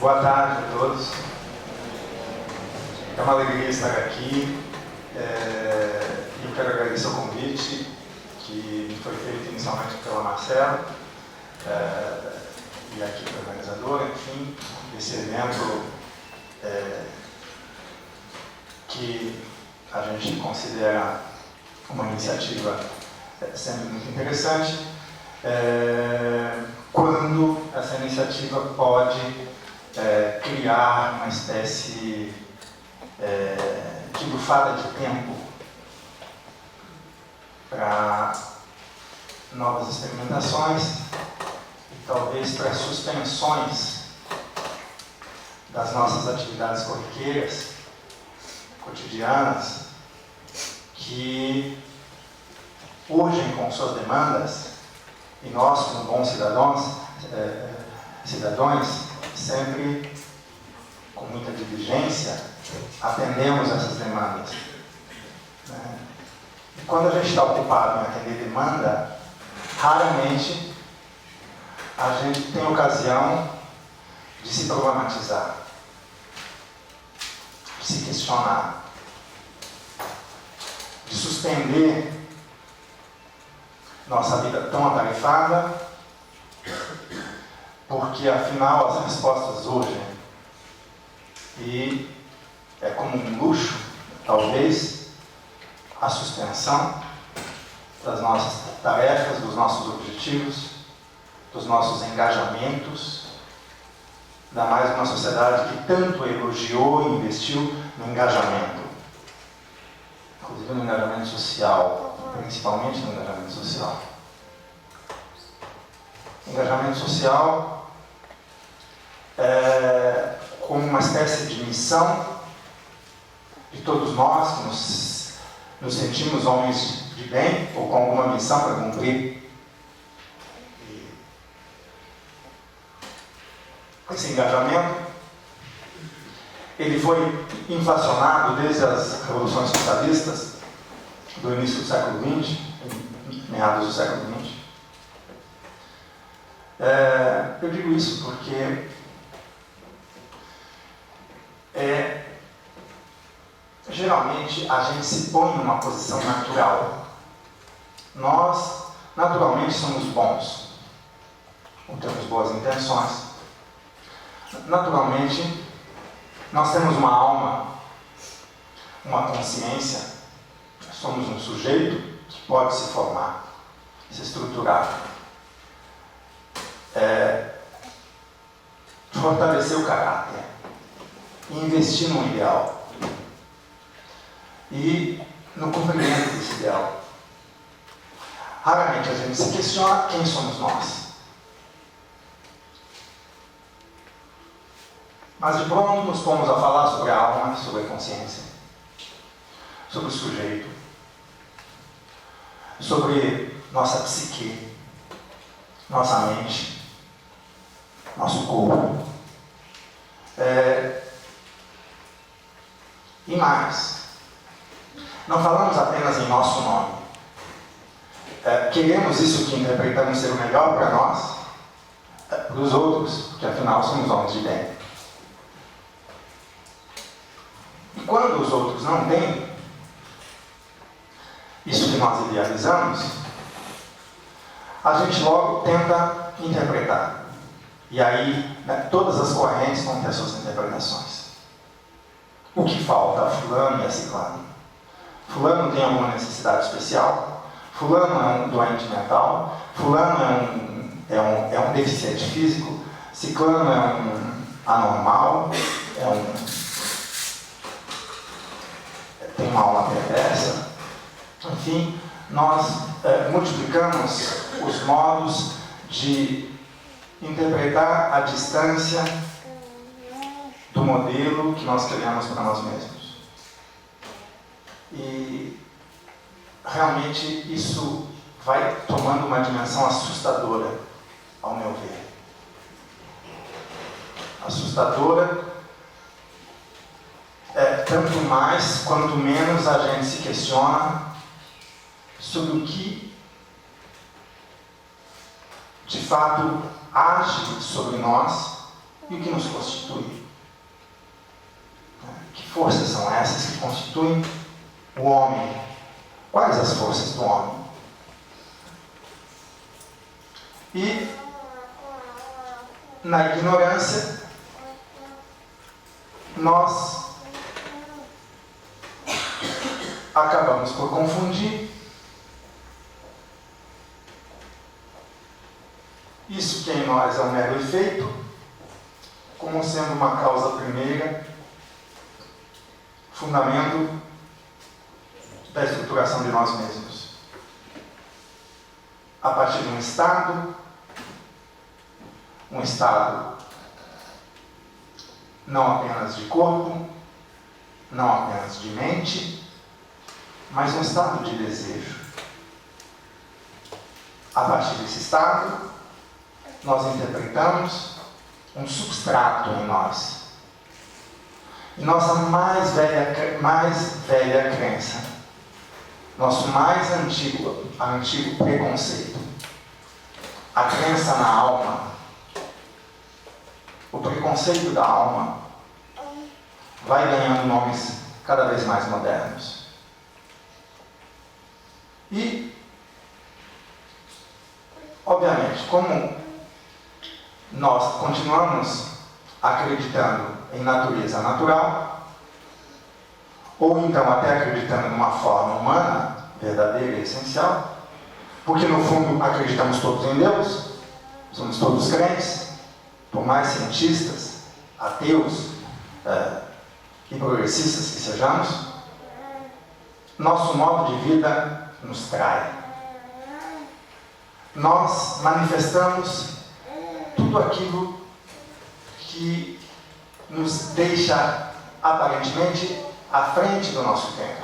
Boa tarde a todos. É uma alegria estar aqui. Eu quero agradecer o convite que me foi feito inicialmente pela Marcela e aqui pelo organizador, enfim, desse evento que a gente considera uma iniciativa sempre muito interessante, quando essa iniciativa pode criar uma espécie de bufada de tempo para novas experimentações e talvez para suspensões das nossas atividades corriqueiras, cotidianas, que urgem com suas demandas, e nós, como bons cidadãos, sempre com muita diligência, atendemos essas demandas. E quando a gente está ocupado em atender demanda, raramente a gente tem ocasião de se problematizar, de se questionar, de suspender nossa vida tão atarefada, porque afinal as respostas urgem. E é como um luxo, talvez, a suspensão das nossas tarefas, dos nossos objetivos, dos nossos engajamentos, ainda mais uma sociedade que tanto elogiou e investiu no engajamento, inclusive no engajamento social, principalmente no engajamento social. Engajamento social como uma espécie de missão de todos nós que nos sentimos homens de bem ou com alguma missão para cumprir. Esse engajamento ele foi inflacionado desde as revoluções socialistas do início do século XX, meados do século XX. Eu digo isso porque geralmente a gente se põe numa posição natural. Nós, naturalmente, somos bons, ou temos boas intenções. Naturalmente, nós temos uma alma, uma consciência, somos um sujeito que pode se formar, se estruturar, fortalecer o caráter, investir no ideal e no cumprimento desse ideal. Raramente a gente se questiona quem somos nós. Mas de pronto nos pomos a falar sobre a alma, sobre a consciência, sobre o sujeito, sobre nossa psique, nossa mente, nosso corpo. E mais, não falamos apenas em nosso nome. Queremos isso que interpretamos ser o melhor para nós, para os outros, porque afinal somos homens de bem. E quando os outros não têm isso que nós idealizamos, a gente logo tenta interpretar. E aí, todas as correntes vão ter suas interpretações. O que falta a fulano e a ciclano? Fulano tem alguma necessidade especial? Fulano é um doente mental? Fulano é um deficiente físico? Ciclano é um anormal? Tem uma alma perversa? Enfim, nós multiplicamos os modos de interpretar a distância do modelo que nós criamos para nós mesmos. E realmente isso vai tomando uma dimensão assustadora, ao meu ver. Assustadora, tanto mais quanto menos a gente se questiona sobre o que de fato age sobre nós E o que nos constitui? Que forças são essas que constituem o homem? Quais as forças do homem? E, na ignorância, nós acabamos por confundir isso que em nós é um mero efeito, como sendo uma causa primeira, fundamento da estruturação de nós mesmos. A partir de um estado não apenas de corpo, não apenas de mente, mas um estado de desejo. A partir desse estado, nós interpretamos um substrato em nós. E nossa mais velha crença, nosso mais antigo preconceito, a crença na alma, o preconceito da alma, vai ganhando nomes cada vez mais modernos. E, obviamente, como nós continuamos acreditando em natureza natural, ou então até acreditando numa forma humana, verdadeira e essencial, porque no fundo acreditamos todos em Deus, somos todos crentes, por mais cientistas, ateus e progressistas que sejamos, nosso modo de vida nos trai. Nós manifestamos tudo aquilo que nos deixa aparentemente à frente do nosso tempo.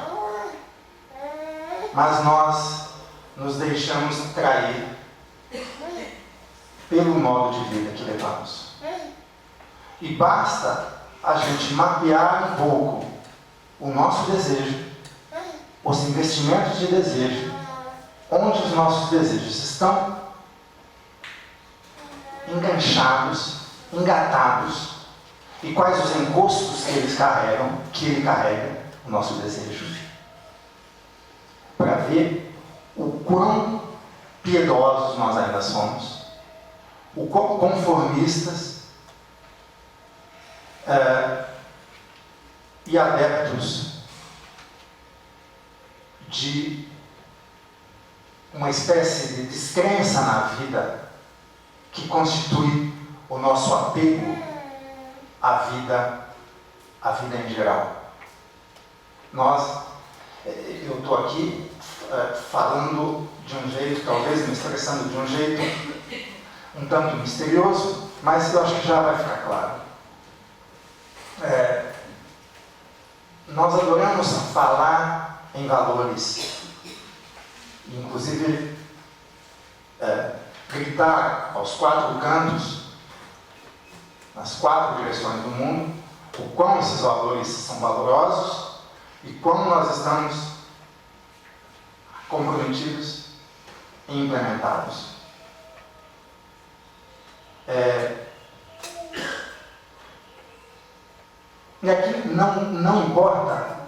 Mas nós nos deixamos trair pelo modo de vida que levamos. E basta a gente mapear um pouco o nosso desejo, os investimentos de desejo, onde os nossos desejos estão enganchados, engatados, e quais os encostos que ele carrega, o nosso desejo, para ver o quão piedosos nós ainda somos, o quão conformistas e adeptos de uma espécie de descrença na vida que constitui o nosso apego à vida em geral. Eu estou aqui falando de um jeito, talvez me expressando de um jeito um tanto misterioso, mas eu acho que já vai ficar claro. Nós adoramos falar em valores, inclusive gritar aos quatro cantos, nas quatro direções do mundo, o quão esses valores são valorosos e como nós estamos comprometidos em implementá-los. E aqui não importa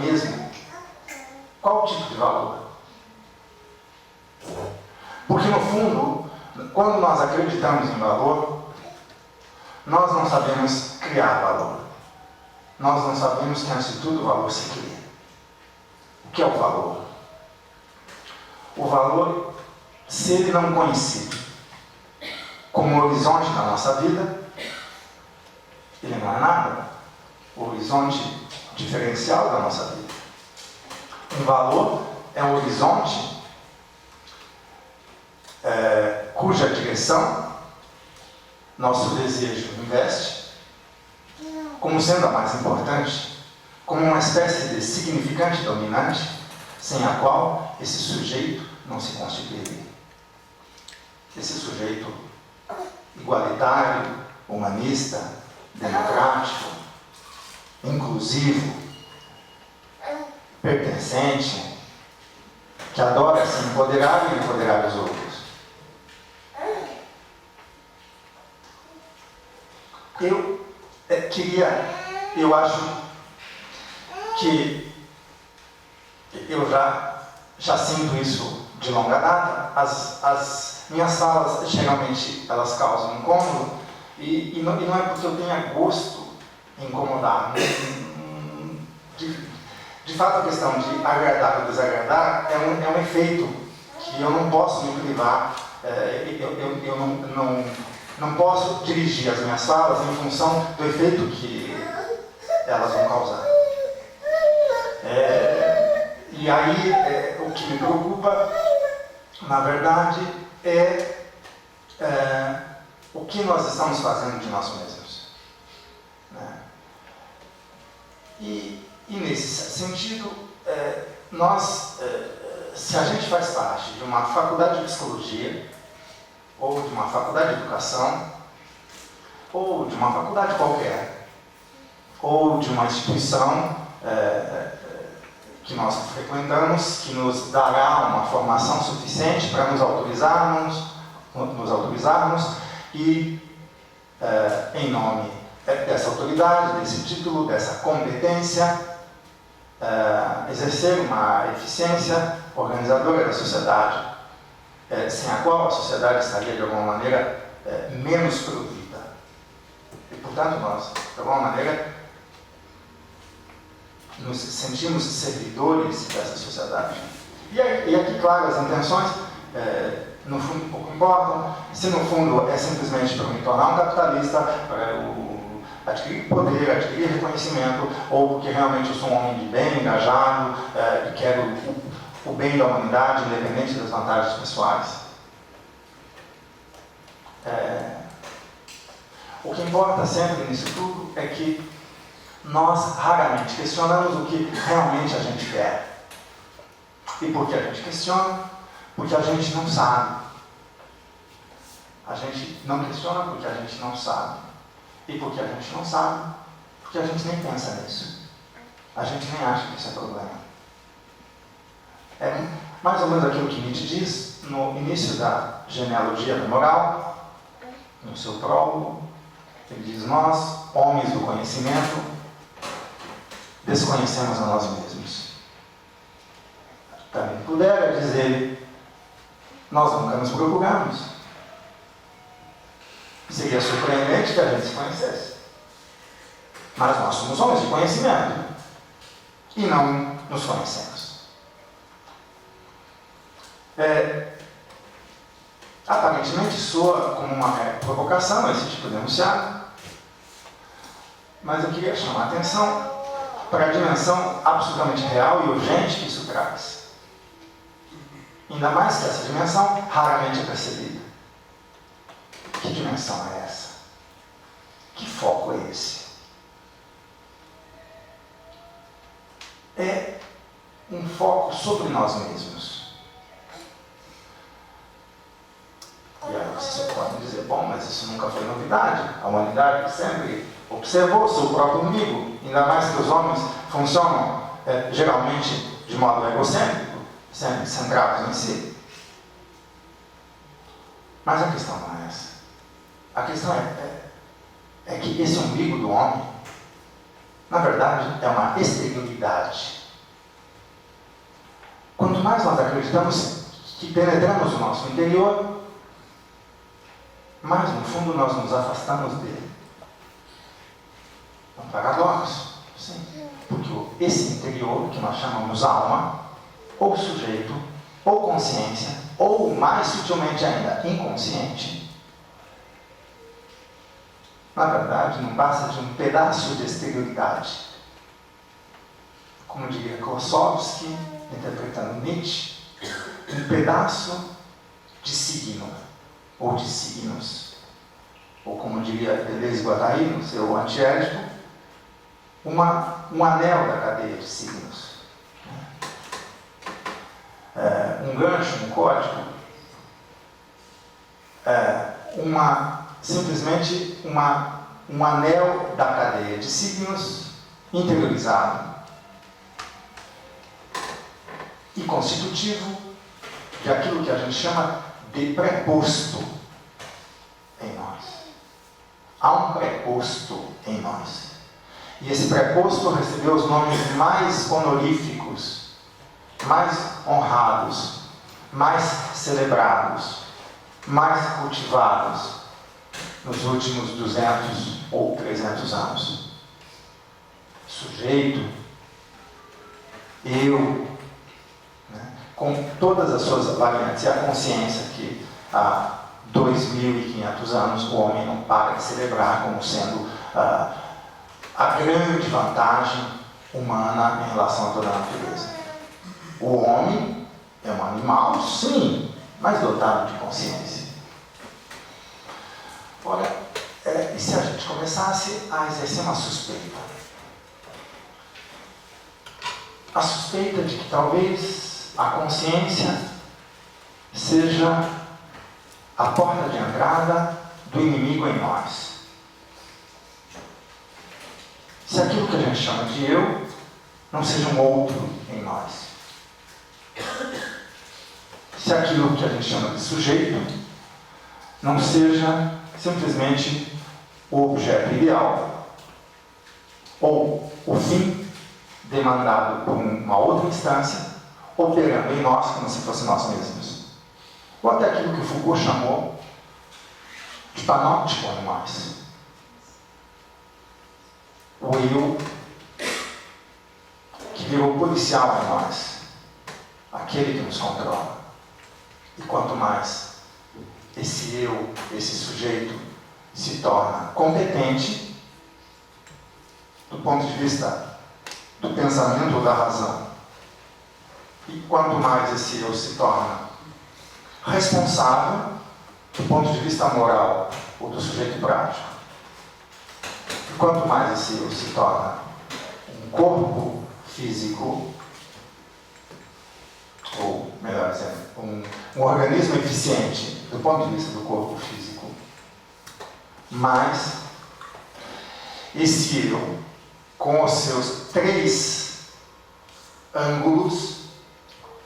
mesmo qual tipo de valor. Porque no fundo, quando nós acreditamos em valor, nós não sabemos criar valor. Nós não sabemos que antes de tudo o valor se cria. O que é o valor? O valor, se ele não coincide com o horizonte da nossa vida, ele não é nada. O horizonte diferencial da nossa vida. Um valor é um horizonte cuja direção nosso desejo investe como sendo a mais importante, como uma espécie de significante dominante, sem a qual esse sujeito não se constituiria. Esse sujeito igualitário, humanista, democrático, inclusivo, pertencente, que adora se empoderar e empoderar os outros. eu acho que eu já sinto isso de longa data. As minhas falas, geralmente, elas causam incômodo, e não é porque eu tenha gosto em incomodar. De fato, a questão de agradar ou desagradar é um efeito que eu não posso me privar. Eu não posso dirigir as minhas falas em função do efeito que elas vão causar. E aí, o que me preocupa, na verdade, é o que nós estamos fazendo de nós mesmos. Né? E nesse sentido, se a gente faz parte de uma faculdade de psicologia, ou de uma faculdade de educação, ou de uma faculdade qualquer, ou de uma instituição que nós frequentamos, que nos dará uma formação suficiente para nos autorizarmos e, em nome dessa autoridade, desse título, dessa competência, exercer uma eficiência organizadora da sociedade, sem a qual a sociedade estaria, de alguma maneira, menos provida. E, portanto, nós, de alguma maneira, nos sentimos servidores dessa sociedade. E aqui, claro, as intenções, no fundo, pouco importam. Se, no fundo, é simplesmente para me tornar um capitalista, para eu adquirir poder, adquirir reconhecimento, ou porque realmente eu sou um homem de bem, engajado, e quero o bem da humanidade, independente das vantagens pessoais. O que importa sempre nisso tudo é que nós raramente questionamos o que realmente a gente quer. E por que a gente questiona? Porque a gente não sabe. A gente não questiona porque a gente não sabe. E porque a gente não sabe, porque a gente nem pensa nisso. A gente nem acha que isso é problema. É mais ou menos aquilo que Nietzsche diz no início da genealogia da moral, no seu prólogo. Ele diz: nós, homens do conhecimento, desconhecemos a nós mesmos. Também pudera dizer: nós nunca nos procuramos. Seria surpreendente que a gente se conhecesse. Mas nós somos homens de conhecimento e não nos conhecemos. Aparentemente soa como uma provocação esse tipo de enunciado, mas eu queria chamar a atenção para a dimensão absolutamente real e urgente que isso traz. Ainda mais que essa dimensão raramente é percebida. Que dimensão é essa? Que foco é esse? É um foco sobre nós mesmos. E aí vocês podem dizer: bom, mas isso nunca foi novidade. A humanidade sempre observou seu próprio umbigo, ainda mais que os homens funcionam geralmente de modo egocêntrico, sempre centrados em si. Mas a questão não é essa. A questão é que esse umbigo do homem, na verdade, é uma exterioridade. Quanto mais nós acreditamos que penetramos o nosso interior, mais no fundo nós nos afastamos dele. É um paradoxo, sim. Porque esse interior, que nós chamamos alma, ou sujeito, ou consciência, ou mais sutilmente ainda, inconsciente, na verdade não passa de um pedaço de exterioridade. Como diria Klossowski, interpretando Nietzsche, um pedaço de signo, ou de signos. Ou como diria Deleuze Guattari, no seu Antiédipo, um anel da cadeia de signos. Um gancho, um código, simplesmente um anel da cadeia de signos interiorizado e constitutivo de aquilo que a gente chama de preposto em nós. há um preposto em nós. E esse preposto recebeu os nomes mais honoríficos, mais honrados, mais celebrados, mais cultivados nos últimos 200 ou 300 anos. Sujeito, eu, né, com todas as suas variantes, e a consciência que há 2.500 anos o homem não para de celebrar como sendo a grande vantagem humana em relação a toda a natureza. O homem é um animal, sim, mas dotado de consciência. Olha, e se a gente começasse a exercer uma suspeita? A suspeita de que talvez a consciência seja a porta de entrada do inimigo em nós. Se aquilo que a gente chama de eu não seja um outro em nós. Se aquilo que a gente chama de sujeito não seja simplesmente o objeto ideal ou o fim demandado por uma outra instância operando em nós como se fosse nós mesmos. Ou até aquilo que Foucault chamou de panóptico em nós. O eu que virou policial em nós, aquele que nos controla. E quanto mais esse eu, esse sujeito, se torna competente do ponto de vista do pensamento ou da razão, e quanto mais esse eu se torna responsável do ponto de vista moral ou do sujeito prático, e quanto mais esse eu se torna um corpo físico, ou melhor dizendo, um organismo eficiente do ponto de vista do corpo físico, mas esse eu, com os seus 3 ângulos,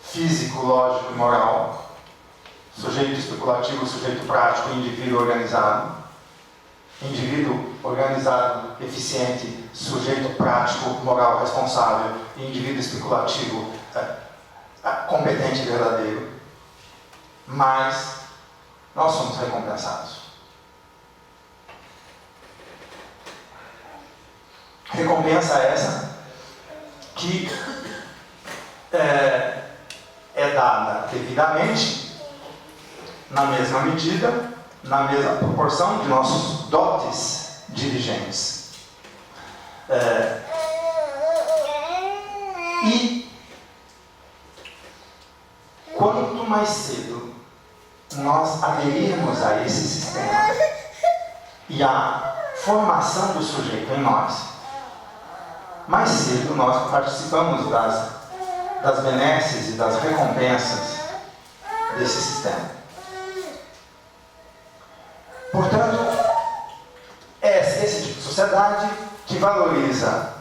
físico, lógico e moral, sujeito especulativo, sujeito prático e indivíduo organizado, eficiente, sujeito prático, moral, responsável, e indivíduo especulativo, competente e verdadeiro, mas nós somos recompensados. Recompensa essa que é dada devidamente, na mesma medida, na mesma proporção de nossos dotes dirigentes. E quanto mais cedo nós aderirmos a esse sistema e à formação do sujeito em nós, mais cedo nós participamos das benesses e das recompensas desse sistema. Portanto, é esse tipo de sociedade que valoriza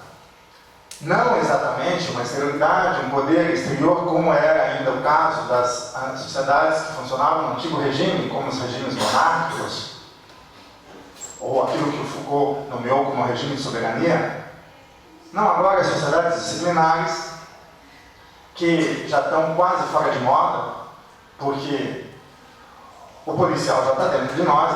não exatamente uma exterioridade, um poder exterior, como era ainda o caso das sociedades que funcionavam no antigo regime, como os regimes monárquicos, ou aquilo que o Foucault nomeou como regime de soberania. Não, agora as sociedades disciplinares, que já estão quase fora de moda, porque o policial já está dentro de nós,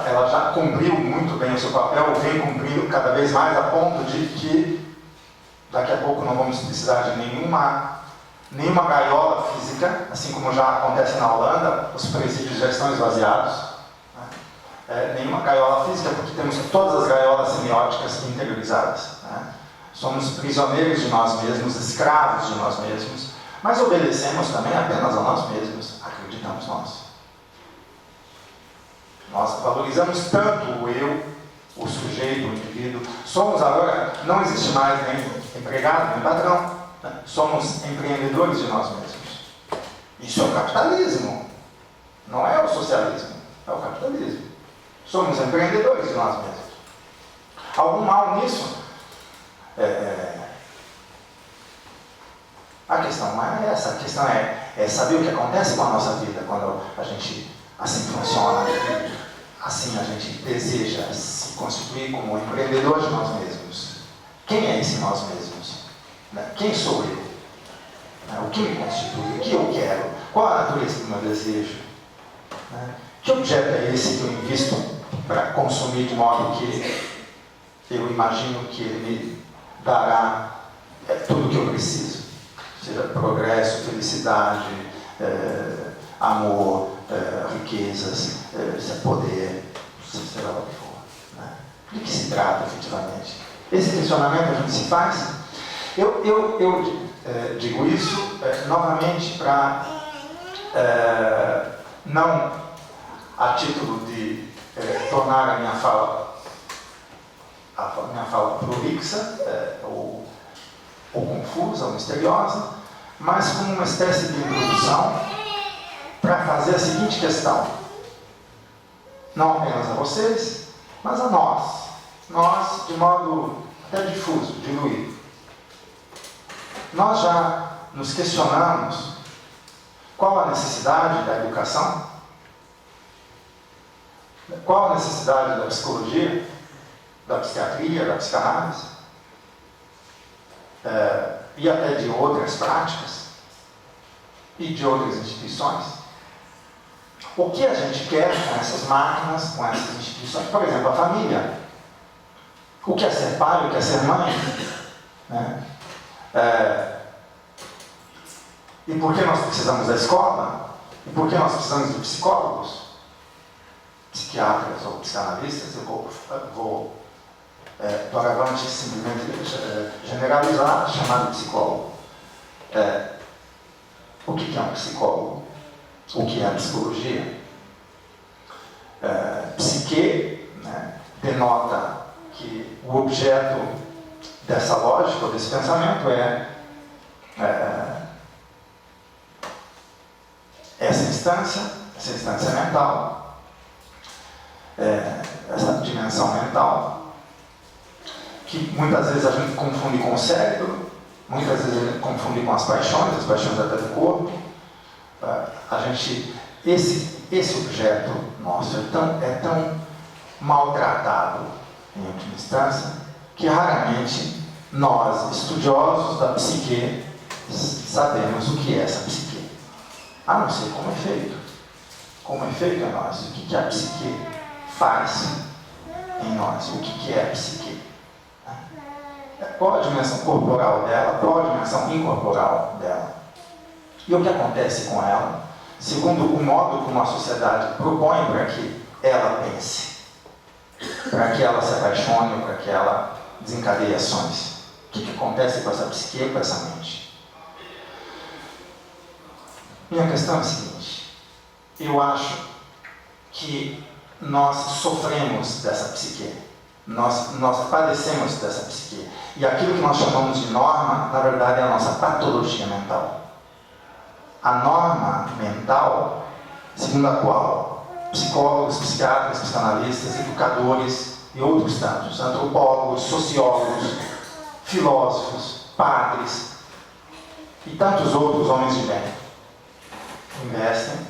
ela já cumpriu muito bem o seu papel, vem cumprindo cada vez mais, a ponto de que daqui a pouco não vamos precisar de nenhuma gaiola física, assim como já acontece na Holanda, os presídios já estão esvaziados. Nenhuma gaiola física, porque temos todas as gaiolas semióticas interiorizadas. Somos prisioneiros de nós mesmos, escravos de nós mesmos, mas obedecemos também apenas a nós mesmos, acreditamos nós. Nós valorizamos tanto o eu, o sujeito, o indivíduo. Somos agora, não existe mais nem empregado, nem patrão, né? Somos empreendedores de nós mesmos. Isso é o capitalismo, não é o socialismo, é o capitalismo. Somos empreendedores de nós mesmos. Algum mal nisso? A questão não é essa, a questão é saber o que acontece com a nossa vida quando a gente assim funciona. assim a gente deseja se constituir como empreendedor de nós mesmos. Quem é esse nós mesmos? Quem sou eu? O que me constitui? O que eu quero? Qual a natureza do meu desejo? Que objeto é esse que eu invisto para consumir de modo que eu imagino que ele me dará tudo o que eu preciso? Seja progresso, felicidade, amor, riquezas, poder, seja lá o que for. De que se trata, efetivamente? Esse questionamento a gente se faz. Eu digo isso novamente para não a título de tornar a minha fala prolixa ou confusa ou misteriosa, mas como uma espécie de introdução para fazer a seguinte questão, não apenas a vocês, mas a nós de modo até difuso, diluído. Nós já nos questionamos qual a necessidade da educação, qual a necessidade da psicologia, da psiquiatria, da psicanálise, e até de outras práticas e de outras instituições. O que a gente quer com essas máquinas, com essas instituições? Por exemplo, a família. O que é ser pai, o que é ser mãe? E por que nós precisamos da escola? E por que nós precisamos de psicólogos? Psiquiatras ou psicanalistas? Eu vou doravante simplesmente generalizar, chamar de psicólogo. O que é um psicólogo? O que é a psicologia? Psique denota que o objeto dessa lógica, desse pensamento essa instância mental, essa dimensão mental, que muitas vezes a gente confunde com o cérebro, muitas vezes a gente confunde com as paixões até do corpo. Esse objeto nosso é tão maltratado, em última instância, que raramente nós, estudiosos da psique, sabemos o que é essa psique. A não ser como é feito. Como é feito em nós. O que a psique faz em nós? O que é a psique? Qual a dimensão corporal dela? Qual a dimensão incorporal dela? E o que acontece com ela, segundo o modo como a sociedade propõe para que ela pense, para que ela se apaixone, para que ela desencadeie ações? O que acontece com essa psique, com essa mente? Minha questão é a seguinte: eu acho que nós sofremos dessa psique, nós padecemos dessa psique, e aquilo que nós chamamos de norma, na verdade, é a nossa patologia mental. A norma mental, segundo a qual psicólogos, psiquiatras, psicanalistas, educadores e outros tantos, antropólogos, sociólogos, filósofos, padres e tantos outros homens de bem investem,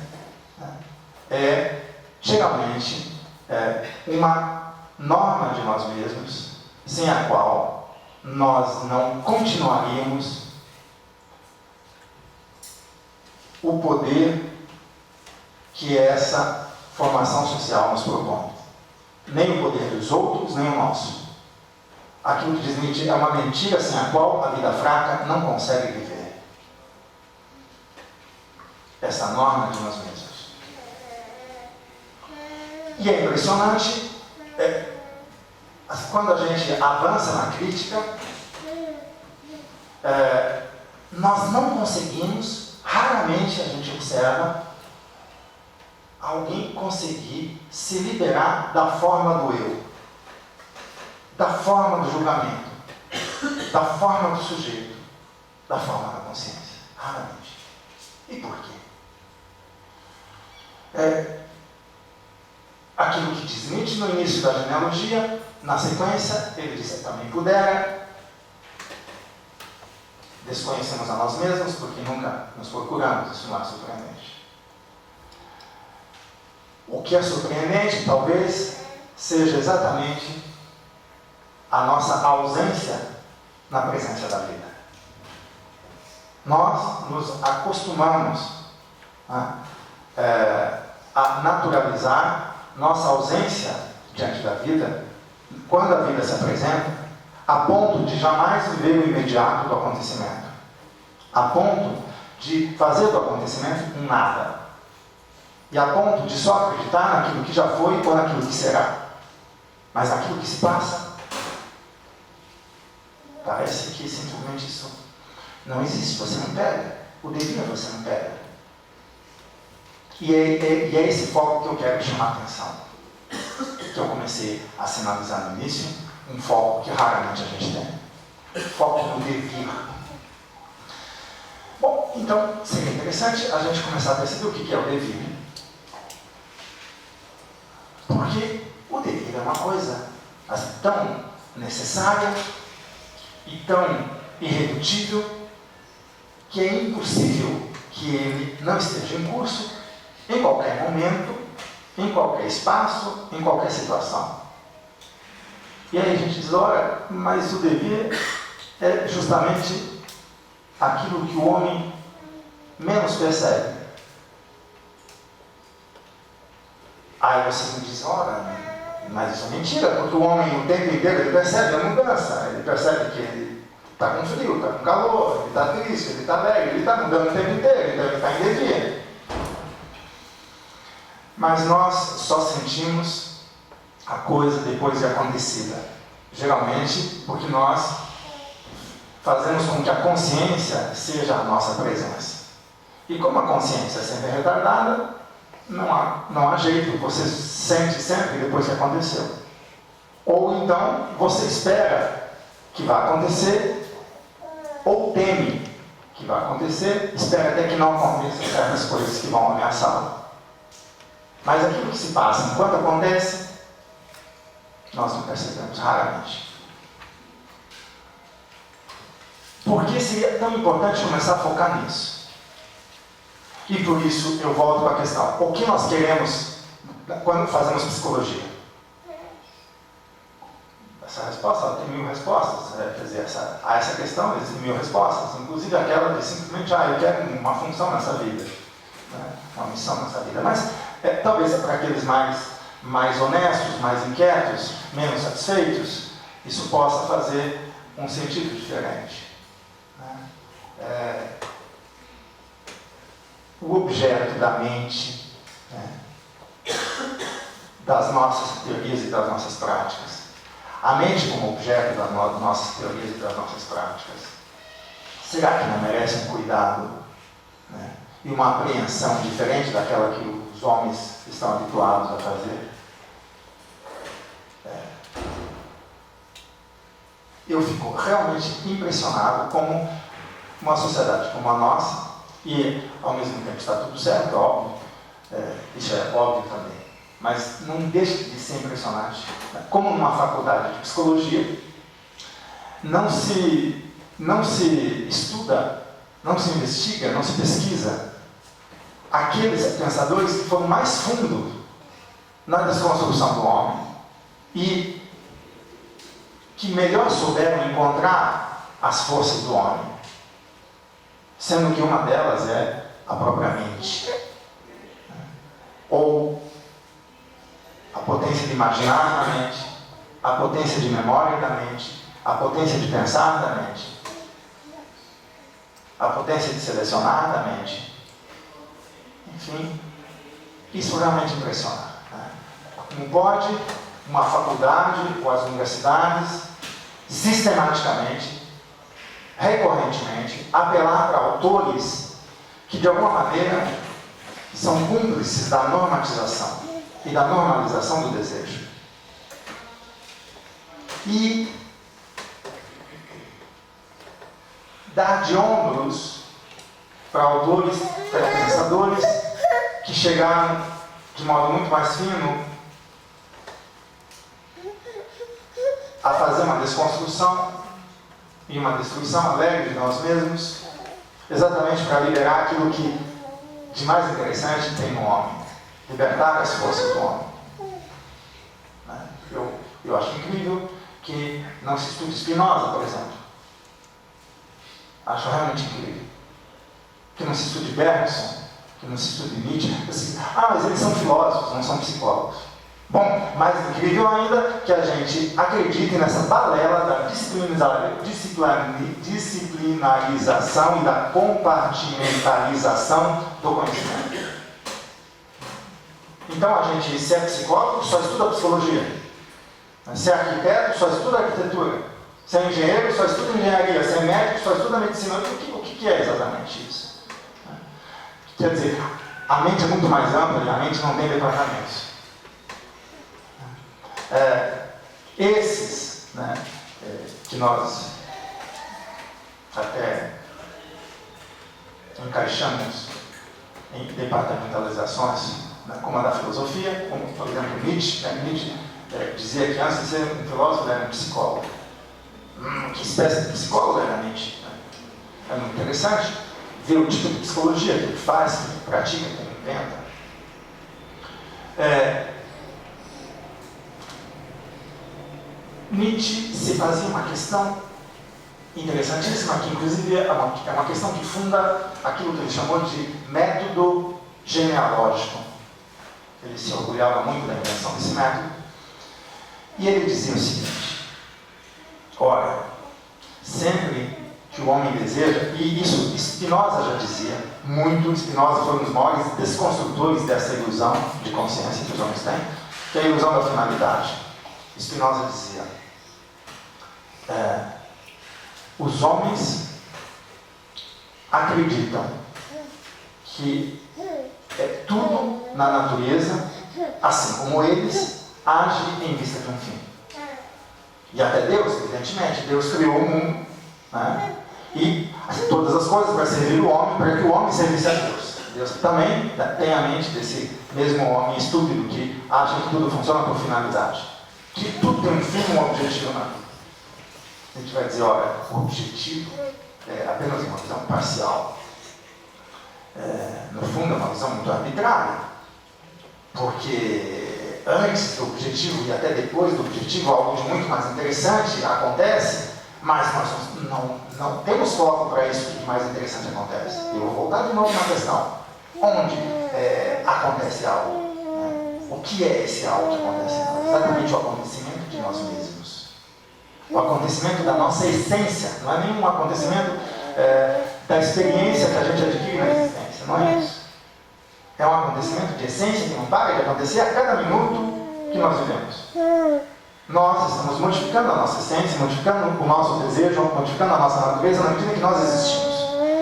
geralmente uma norma de nós mesmos, sem a qual nós não continuaríamos o poder que essa formação social nos propõe. Nem o poder dos outros, nem o nosso. Aquilo que diz Nietzsche é uma mentira sem a qual a vida fraca não consegue viver. Essa norma de nós mesmos. E é impressionante, quando a gente avança na crítica, nós não conseguimos, raramente a gente observa alguém conseguir se liberar da forma do eu, da forma do julgamento, da forma do sujeito, da forma da consciência. Raramente. E por quê? Aquilo que diz Nietzsche no início da genealogia, na sequência, ele diz: também pudera. Desconhecemos a nós mesmos porque nunca nos procuramos, isso não é surpreendente. O que é surpreendente, talvez, seja exatamente a nossa ausência na presença da vida. Nós nos acostumamos a naturalizar nossa ausência diante da vida, quando a vida se apresenta, a ponto de jamais viver o imediato do acontecimento, a ponto de fazer do acontecimento um nada, e a ponto de só acreditar naquilo que já foi ou naquilo que será, mas naquilo que se passa, parece que simplesmente isso não existe, você não pega, o devia você não pega. E é esse foco que eu quero chamar a atenção, que eu comecei a sinalizar no início, um foco que raramente a gente tem, foco no devir. Bom, então seria interessante a gente começar a perceber o que é o devir. Porque o devir é uma coisa tão necessária e tão irredutível que é impossível que ele não esteja em curso em qualquer momento, em qualquer espaço, em qualquer situação. E aí a gente diz, ora, mas o dever é justamente aquilo que o homem menos percebe. Aí vocês me dizem, ora, mas isso é mentira, porque o homem o tempo inteiro ele percebe a mudança, ele percebe que ele está com frio, está com calor, ele está triste, ele está alegre, ele está mudando o tempo inteiro, então ele está em devir. Mas nós só sentimos a coisa depois de acontecida. Geralmente porque nós fazemos com que a consciência seja a nossa presença. E como a consciência é sempre retardada, não há jeito, você sente sempre depois que aconteceu. Ou então você espera que vai acontecer, ou teme que vai acontecer, espera até que não aconteça certas coisas que vão ameaçá-lo. Mas aquilo que se passa enquanto acontece, nós não percebemos raramente. Por que seria tão importante começar a focar nisso? E por isso eu volto para a questão, o que nós queremos quando fazemos psicologia? Essa resposta, ela tem 1000 respostas, quer dizer, a essa questão existem 1000 respostas, inclusive aquela de simplesmente, eu quero uma função nessa vida, uma missão nessa vida, mas talvez para aqueles mais honestos, mais inquietos, menos satisfeitos, isso possa fazer um sentido diferente. O objeto da mente, das nossas teorias e das nossas práticas. A mente como objeto das nossas teorias e das nossas práticas. Será que não merece um cuidado, e uma apreensão diferente daquela que os homens estão habituados a fazer? Eu fico realmente impressionado como uma sociedade como a nossa, e ao mesmo tempo está tudo certo, óbvio, isso é óbvio também, mas não deixa de ser impressionante, como numa faculdade de psicologia não se estuda, não se investiga, não se pesquisa aqueles pensadores que foram mais fundo na desconstrução do homem e que melhor souberam encontrar as forças do homem, sendo que uma delas é a própria mente, ou a potência de imaginar da mente, a potência de memória da mente, a potência de pensar da mente, a potência de selecionar da mente. Enfim, isso realmente impressiona. Não pode uma faculdade ou as universidades sistematicamente, recorrentemente, apelar para autores que de alguma maneira são cúmplices da normatização e da normalização do desejo. E dar de ombros para autores, para pensadores que chegaram de modo muito mais fino a fazer uma desconstrução e uma destruição alegre de nós mesmos, exatamente para liberar aquilo que de mais interessante tem no homem, libertar as forças do homem. Né? Eu acho incrível que não se estude Spinoza, por exemplo. Acho realmente incrível. Que não se estude Bergson, que não se estude Nietzsche. Assim, mas eles são filósofos, não são psicólogos. Bom, mais incrível ainda que a gente acredite nessa balela da disciplinarização e da compartimentalização do conhecimento. Então a gente, se é psicólogo, só estuda psicologia. Se é arquiteto, só estuda arquitetura. Se é engenheiro, só estuda engenharia. Se é médico, só estuda medicina. O que é exatamente isso? Quer dizer, a mente é muito mais ampla e a mente não tem departamentos. Esses, né, que nós até encaixamos em departamentalizações, né, como a da filosofia, como, por exemplo, Nietzsche. Nietzsche dizia que antes de ser um filósofo, ele era um psicólogo. Que espécie de psicólogo era Nietzsche? Né? É muito interessante ver o tipo de psicologia que ele faz, que ele pratica, que ele inventa. Nietzsche se fazia uma questão interessantíssima, que inclusive é uma questão que funda aquilo que ele chamou de método genealógico. Ele se orgulhava muito da invenção desse método. E ele dizia o seguinte: ora, sempre que o homem deseja, e isso Spinoza já dizia, Spinoza foi um dos maiores desconstrutores dessa ilusão de consciência que os homens têm, que é a ilusão da finalidade. Spinoza dizia: os homens acreditam que tudo na natureza, assim como eles, age em vista de um fim. E até Deus, evidentemente, Deus criou o mundo, né? E assim, todas as coisas para servir o homem, para que o homem servisse a Deus. Deus também tem a mente desse mesmo homem estúpido que acha que tudo funciona por finalidade. Que tudo tem um fim, um objetivo na vida. A gente vai dizer, olha, o objetivo é apenas uma visão parcial. No fundo é uma visão muito arbitrária. Porque antes do objetivo e até depois do objetivo, algo de muito mais interessante acontece, mas nós não temos foco para isso que mais interessante acontece. Eu vou voltar de novo na questão. Onde acontece algo? Né? O que é esse algo que acontece em nós? Exatamente o acontecimento de nós mesmos. O acontecimento da nossa essência. Não é nenhum acontecimento da experiência que a gente adquire na existência. Não é isso. É um acontecimento de essência que não para de acontecer a cada minuto que nós vivemos. Nós estamos modificando a nossa essência, modificando o nosso desejo, modificando a nossa natureza na medida que nós existimos,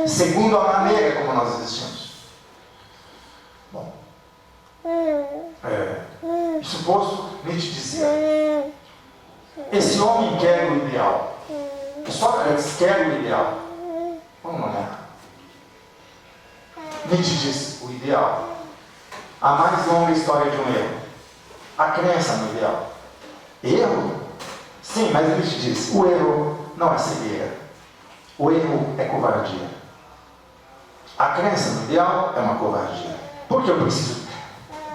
segundo a maneira como nós existimos. Bom, isso posto, Nietzsche dizia: esse homem quer o ideal. Sócrates quer o ideal. Vamos olhar. Nietzsche diz: o ideal. A mais longa história de um erro. A crença no ideal. Erro? Sim, mas Nietzsche diz: o erro não é cegueira. O erro é covardia. A crença no ideal é uma covardia. Porque eu preciso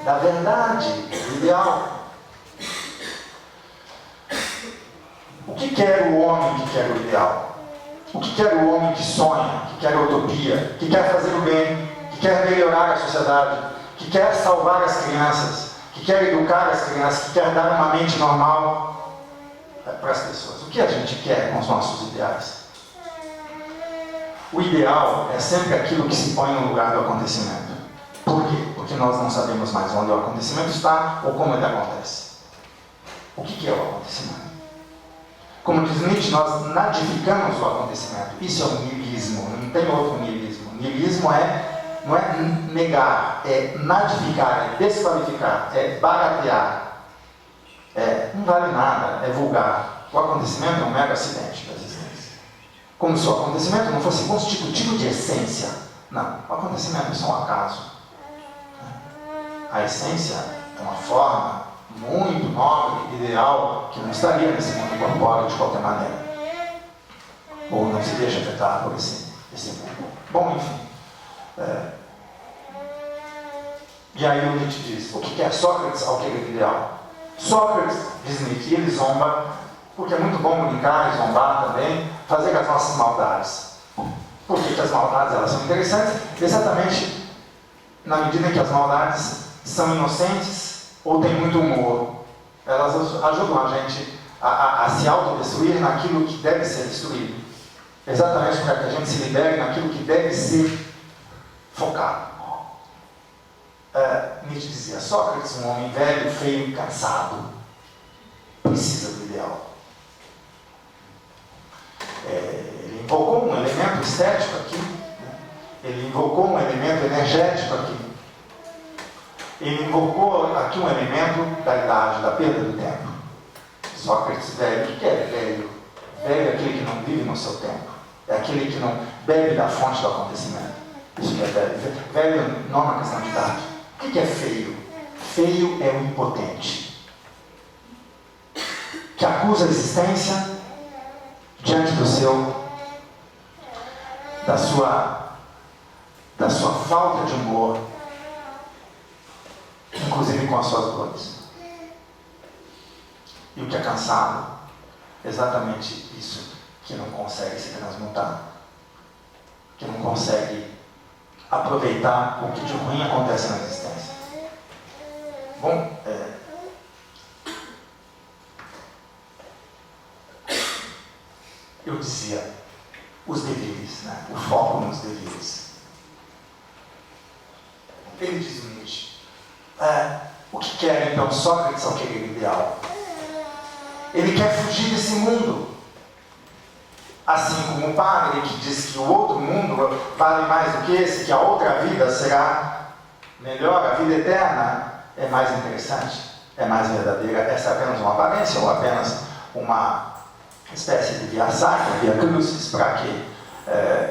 da verdade, do ideal. O que quer o homem que quer o ideal? O que quer o homem que sonha, que quer a utopia, que quer fazer o bem, que quer melhorar a sociedade, que quer salvar as crianças, que quer educar as crianças, que quer dar uma mente normal para as pessoas? O que a gente quer com os nossos ideais? O ideal é sempre aquilo que se põe no lugar do acontecimento. Por quê? Porque nós não sabemos mais onde o acontecimento está ou como ele acontece. O que é o acontecimento? Como diz Nietzsche, nós nadificamos o acontecimento. Isso é um niilismo, não tem outro niilismo. Niilismo não é negar, é nadificar, é desqualificar, é baratear. Não vale nada, é vulgar. O acontecimento é um mero acidente da existência. Como se o acontecimento não fosse constitutivo de essência. Não, o acontecimento é só um acaso. A essência é uma forma muito nobre, ideal, que não estaria nesse mundo corpóreo de qualquer maneira. Ou não se deixa afetar por esse mundo. Bom, enfim. E aí o Nietzsche diz, o que é Sócrates ao querer ideal? Sócrates, diz Nietzsche, ele zomba, porque é muito bom brincar e zombar também, fazer com as nossas maldades. Por que as maldades elas são interessantes? Exatamente na medida em que as maldades são inocentes ou têm muito humor. Elas ajudam a gente a se autodestruir naquilo que deve ser destruído. Exatamente para que a gente se libere naquilo que deve ser focado. Nietzsche dizia, Sócrates, um homem velho, feio e cansado, precisa do ideal. Ele invocou um elemento estético aqui, né? Ele invocou um elemento energético aqui, ele invocou aqui um elemento da idade, da perda do tempo. Sócrates velho, o que é velho? Velho é aquele que não vive no seu tempo, é aquele que não bebe da fonte do acontecimento. Isso que é velho. Velho não é uma questão de idade. O que é feio? Feio é o impotente, que acusa a existência diante da sua falta de humor, inclusive com as suas dores. E o que é cansado? Exatamente isso, que não consegue se transmutar, que não consegue aproveitar o que de ruim acontece na existência. Bom, eu dizia, os deveres, né? O foco nos deveres. Ele diz o Nietzsche, o que quer então Sócrates ao querer ideal? Ele quer fugir desse mundo. Assim como o padre que diz que o outro mundo vale mais do que esse, que a outra vida será melhor, a vida eterna é mais interessante, é mais verdadeira. Essa é apenas uma aparência ou apenas uma espécie de via sacra, via crucis, para que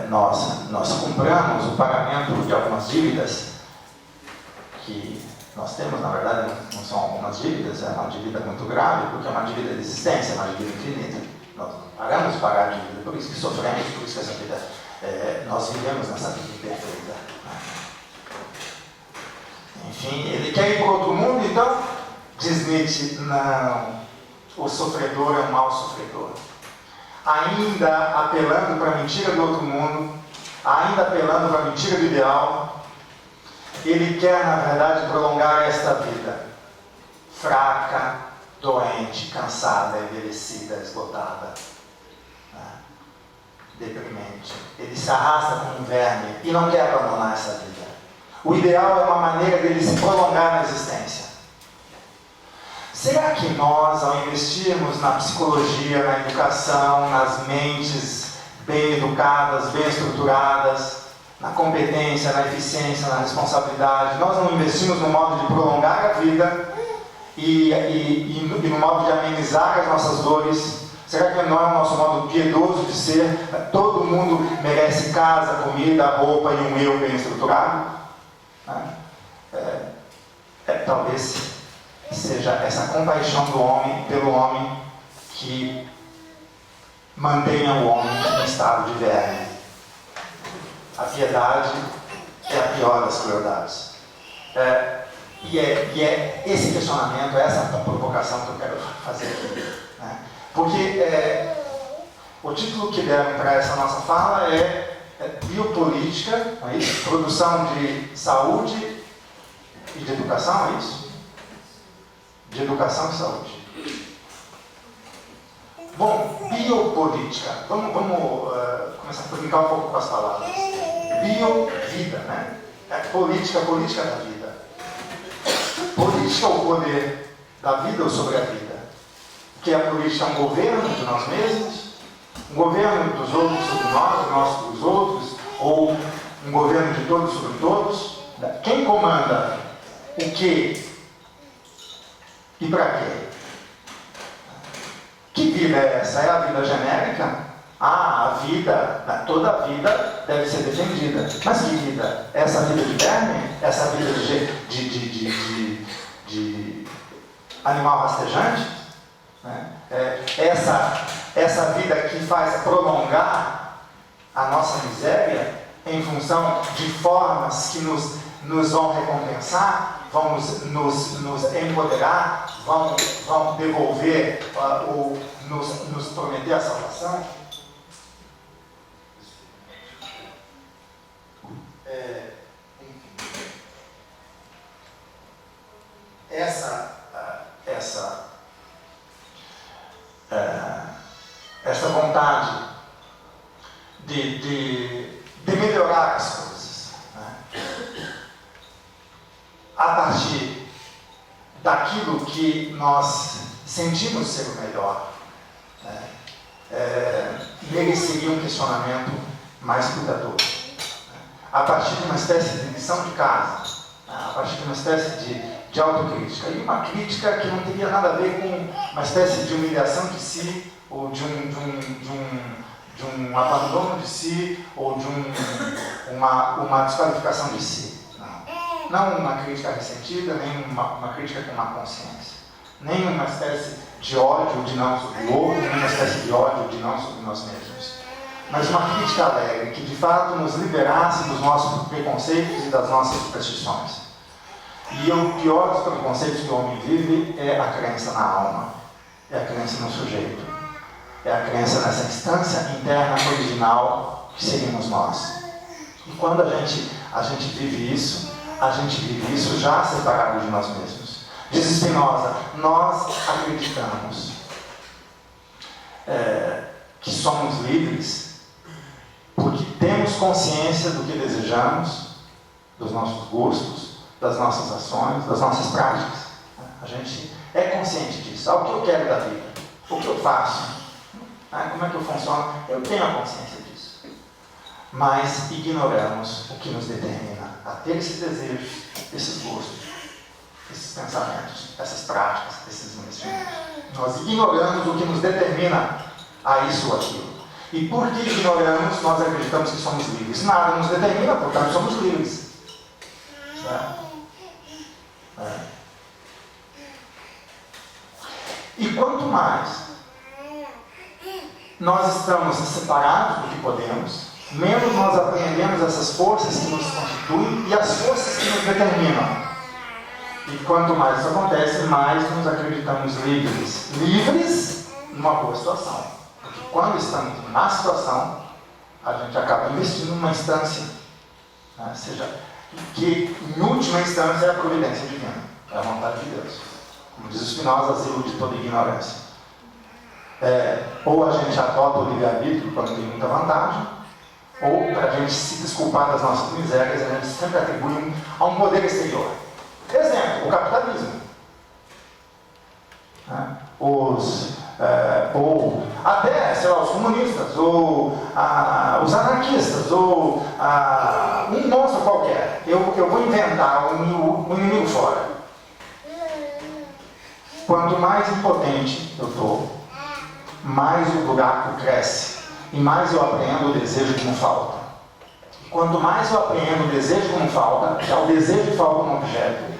nós cumpramos o pagamento de algumas dívidas que nós temos. Na verdade não são algumas dívidas, é uma dívida muito grave, porque é uma dívida de existência, é uma dívida infinita. Nós paramos de pagar a dívida, por isso que sofremos, por isso que essa vida, nós vivemos nessa vida imperfeita. Enfim, ele quer ir para outro mundo, então, diz Nietzsche, não, o sofredor é um mau sofredor. Ainda apelando para a mentira do outro mundo, ainda apelando para a mentira do ideal, ele quer, na verdade, prolongar esta vida fraca, doente, cansada, envelhecida, esgotada, né? Deprimente. Ele se arrasta como um verme e não quer abandonar essa vida. O ideal é uma maneira dele se prolongar na existência. Será que nós, ao investirmos na psicologia, na educação, nas mentes bem educadas, bem estruturadas, na competência, na eficiência, na responsabilidade, nós não investimos no modo de prolongar a vida e no modo de amenizar as nossas dores? Será que não é o nosso modo piedoso de ser? Todo mundo merece casa, comida, roupa e um eu bem estruturado? Talvez seja essa compaixão do homem pelo homem que mantenha o homem em estado de verme. A piedade é a pior das crueldades. E é esse questionamento, essa provocação que eu quero fazer aqui. Né? Porque o título que deram para essa nossa fala é biopolítica, não é isso? Produção de saúde e de educação, é isso? De educação e saúde. Bom, biopolítica. Vamos começar a brincar um pouco com as palavras. Biovida, né? Política da vida. Política é o poder da vida ou sobre a vida. Que a política é um governo de nós mesmos, um governo dos outros sobre nós, nós sobre os outros, ou um governo de todos sobre todos. Quem comanda o quê e para quê? Que vida é essa? É a vida genérica? A vida, toda a vida deve ser defendida. Mas que vida? É essa vida de verme? Essa vida de animal rastejante? Né? Essa vida que faz prolongar a nossa miséria em função de formas que nos nos vão recompensar, vão nos empoderar, vão devolver ou nos prometer a salvação. Essa vontade de melhorar as coisas, né? A partir daquilo que nós sentimos ser o melhor, né? Mereceria um questionamento mais cuidadoso, né? A partir de uma espécie de lição de casa, né? A partir de uma espécie de autocrítica, e uma crítica que não teria nada a ver com uma espécie de humilhação de si, ou de um abandono de si, ou de uma desqualificação de si. Não uma crítica ressentida, nem uma crítica com má consciência, nem uma espécie de ódio de não sobre o outro, nem uma espécie de ódio de não sobre nós mesmos, mas uma crítica alegre, que de fato nos liberasse dos nossos preconceitos e das nossas superstições. E o pior dos preconceitos que o homem vive é a crença na alma, é a crença no sujeito, é a crença nessa instância interna original que seríamos nós. E quando a gente vive isso já separado de nós mesmos. Diz Spinoza, nós acreditamos que somos livres porque temos consciência do que desejamos, dos nossos gostos, das nossas ações, das nossas práticas. A gente é consciente disso. O que eu quero da vida? O que eu faço? Como é que eu funciono? Eu tenho a consciência disso. Mas ignoramos o que nos determina a ter esses desejos, esses gostos, esses pensamentos, essas práticas, esses investimentos. Nós ignoramos o que nos determina a isso ou aquilo. E porque ignoramos, nós acreditamos que somos livres. Nada nos determina, portanto somos livres. Certo? E quanto mais nós estamos separados do que podemos, menos nós aprendemos essas forças que nos constituem e as forças que nos determinam. E quanto mais isso acontece, mais nos acreditamos livres. Livres numa boa situação. Porque quando estamos em má situação, a gente acaba investindo numa instância, né? Seja que, em última instância, é a providência divina, é a vontade de Deus. Como diz Spinoza, asilo de toda ignorância. Ou a gente adota o livre-arbítrio quando tem muita vantagem, ou para a gente se desculpar das nossas misérias, a gente sempre atribui a um poder exterior. Exemplo, o capitalismo. Ou até, sei lá, os comunistas, ou os anarquistas, ou um monstro qualquer. Eu vou inventar um inimigo fora. Quanto mais impotente eu estou, mais o buraco cresce e mais eu apreendo o desejo que não falta. Quanto mais eu apreendo o desejo que não falta, que é o desejo que falta no objeto,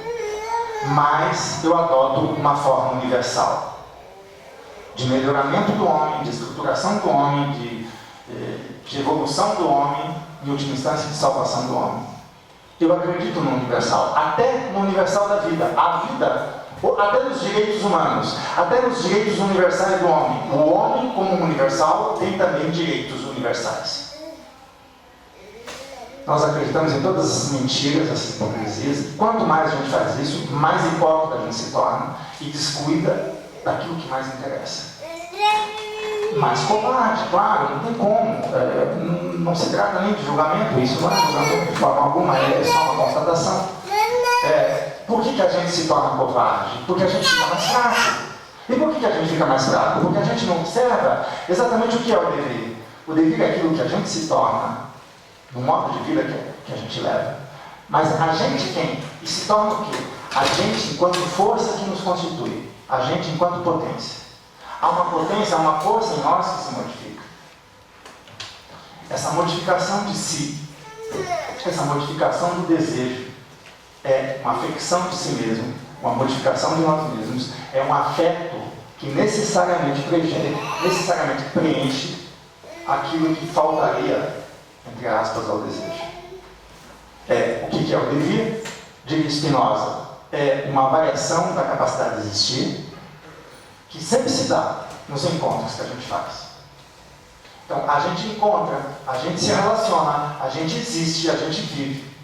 mais eu adoto uma forma universal de melhoramento do homem, de estruturação do homem, de evolução do homem, em última instância de salvação do homem. Eu acredito no universal, até no universal da vida. A vida, até nos direitos humanos, até nos direitos universais do homem. O homem, como universal, tem também direitos universais. Nós acreditamos em todas essas mentiras, essas hipocrisias. Quanto mais a gente faz isso, mais hipócrita a gente se torna e descuida daquilo que mais interessa. Mais covarde, claro, não tem como. Não se trata nem de julgamento, isso não é julgamento de forma alguma, é só uma constatação. Por que a gente se torna covarde? Porque a gente fica mais fraco. E por que a gente fica mais fraco? Porque a gente não observa exatamente o que é o dever. O dever é aquilo que a gente se torna no modo de vida que a gente leva. Mas a gente quem? E se torna o quê? A gente enquanto força que nos constitui. A gente enquanto potência. Há uma potência, há uma força em nós que se modifica. Essa modificação de si, essa modificação do desejo, é uma afecção de si mesmo, uma modificação de nós mesmos, é um afeto que necessariamente preenche aquilo que faltaria, entre aspas, ao desejo. O que é o devir? Diria Spinoza, é uma variação da capacidade de existir que sempre se dá nos encontros que a gente faz. Então, a gente encontra, a gente se relaciona, a gente existe, a gente vive.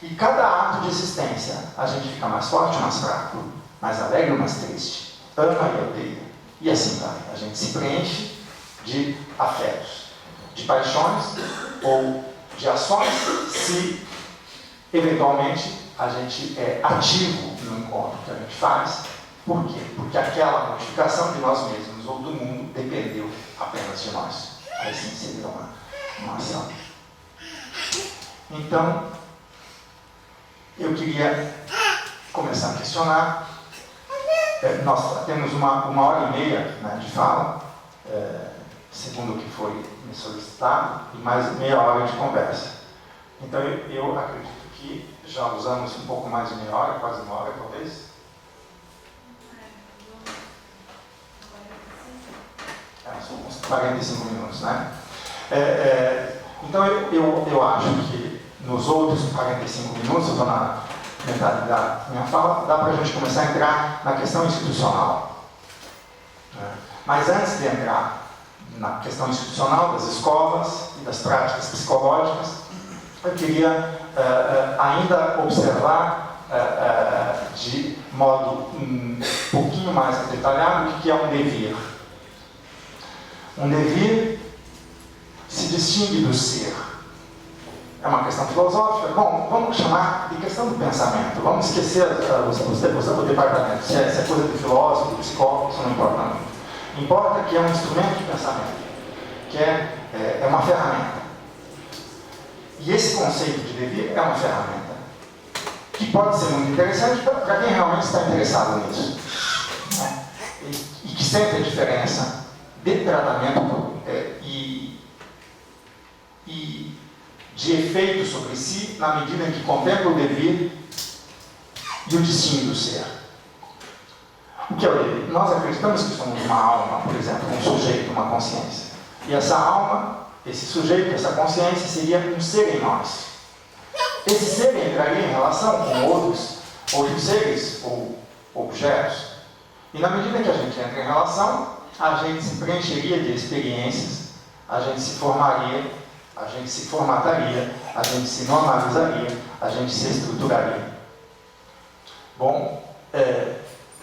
E cada ato de existência, a gente fica mais forte ou mais fraco, mais alegre ou mais triste, ama e odeia. E assim vai. A gente se preenche de afetos, de paixões ou de ações, se eventualmente a gente é ativo no encontro que a gente faz. Por quê? Porque aquela modificação de nós mesmos ou do mundo dependeu apenas de nós. Aí sim seria uma ação. Então, eu queria começar a questionar. Nós temos uma hora e meia, né, de fala, segundo o que foi me solicitado, e mais meia hora de conversa. Então, eu acredito que já usamos um pouco mais de meia hora, quase uma hora, talvez. Uns 45 minutos, né? Então, eu acho que nos outros 45 minutos, eu estou na metade da minha fala, dá para a gente começar a entrar na questão institucional. Mas antes de entrar na questão institucional das escolas e das práticas psicológicas, eu queria ainda observar de modo um pouquinho mais detalhado o que é um devir. Um devir se distingue do ser. É uma questão filosófica. Bom, vamos chamar de questão do pensamento. Vamos esquecer o departamento. Se é coisa de filósofo, de psicólogo, isso não importa muito. Importa que é um instrumento de pensamento, que é uma ferramenta. E esse conceito de devir é uma ferramenta que pode ser muito interessante para quem realmente está interessado nisso, né? E que sente a diferença de tratamento e de efeito sobre si, na medida em que contempla o devir e o distingue do ser. O que é o devir? Nós acreditamos que somos uma alma, por exemplo, um sujeito, uma consciência. E essa alma, esse sujeito, essa consciência seria um ser em nós. Esse ser entraria em relação com outros seres ou objetos. E na medida que a gente entra em relação, a gente se preencheria de experiências, a gente se formaria, a gente se formataria, a gente se normalizaria, a gente se estruturaria. Bom,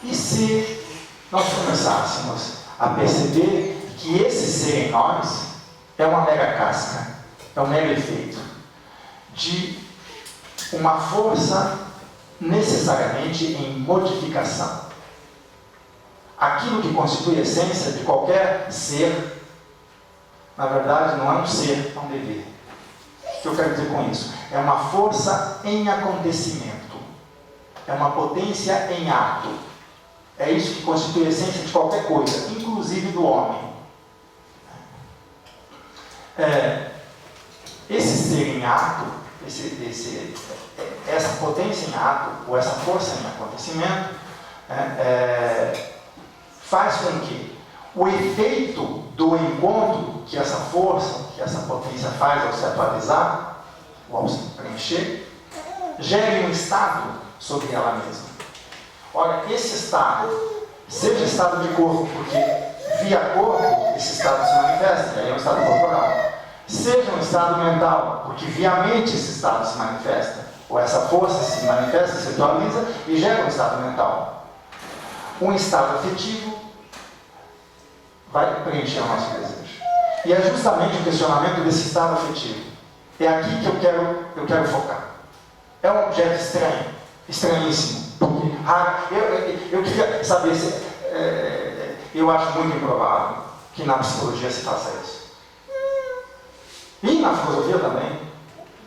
e se nós começássemos a perceber que esse ser em nós é uma mera casca, é um mero efeito de uma força necessariamente em modificação. Aquilo que constitui a essência de qualquer ser, na verdade, não é um ser, é um devir. O que eu quero dizer com isso? É uma força em acontecimento. É uma potência em ato. É isso que constitui a essência de qualquer coisa, inclusive do homem. Esse ser em ato, essa potência em ato, ou essa força em acontecimento, faz com que o efeito do encontro que essa força, que essa potência faz ao se atualizar, ou ao se preencher, gere um estado sobre ela mesma. Ora, esse estado, seja estado de corpo, porque via corpo esse estado se manifesta, aí é um estado corporal. Seja um estado mental, porque via mente esse estado se manifesta, ou essa força se manifesta, se atualiza e gera um estado mental. Um estado afetivo vai preencher o nosso desejo. E é justamente o questionamento desse estado afetivo. É aqui que eu quero focar. É um objeto estranho, estranhíssimo. Eu queria saber se... eu acho muito improvável que na psicologia se faça isso. E na filosofia também.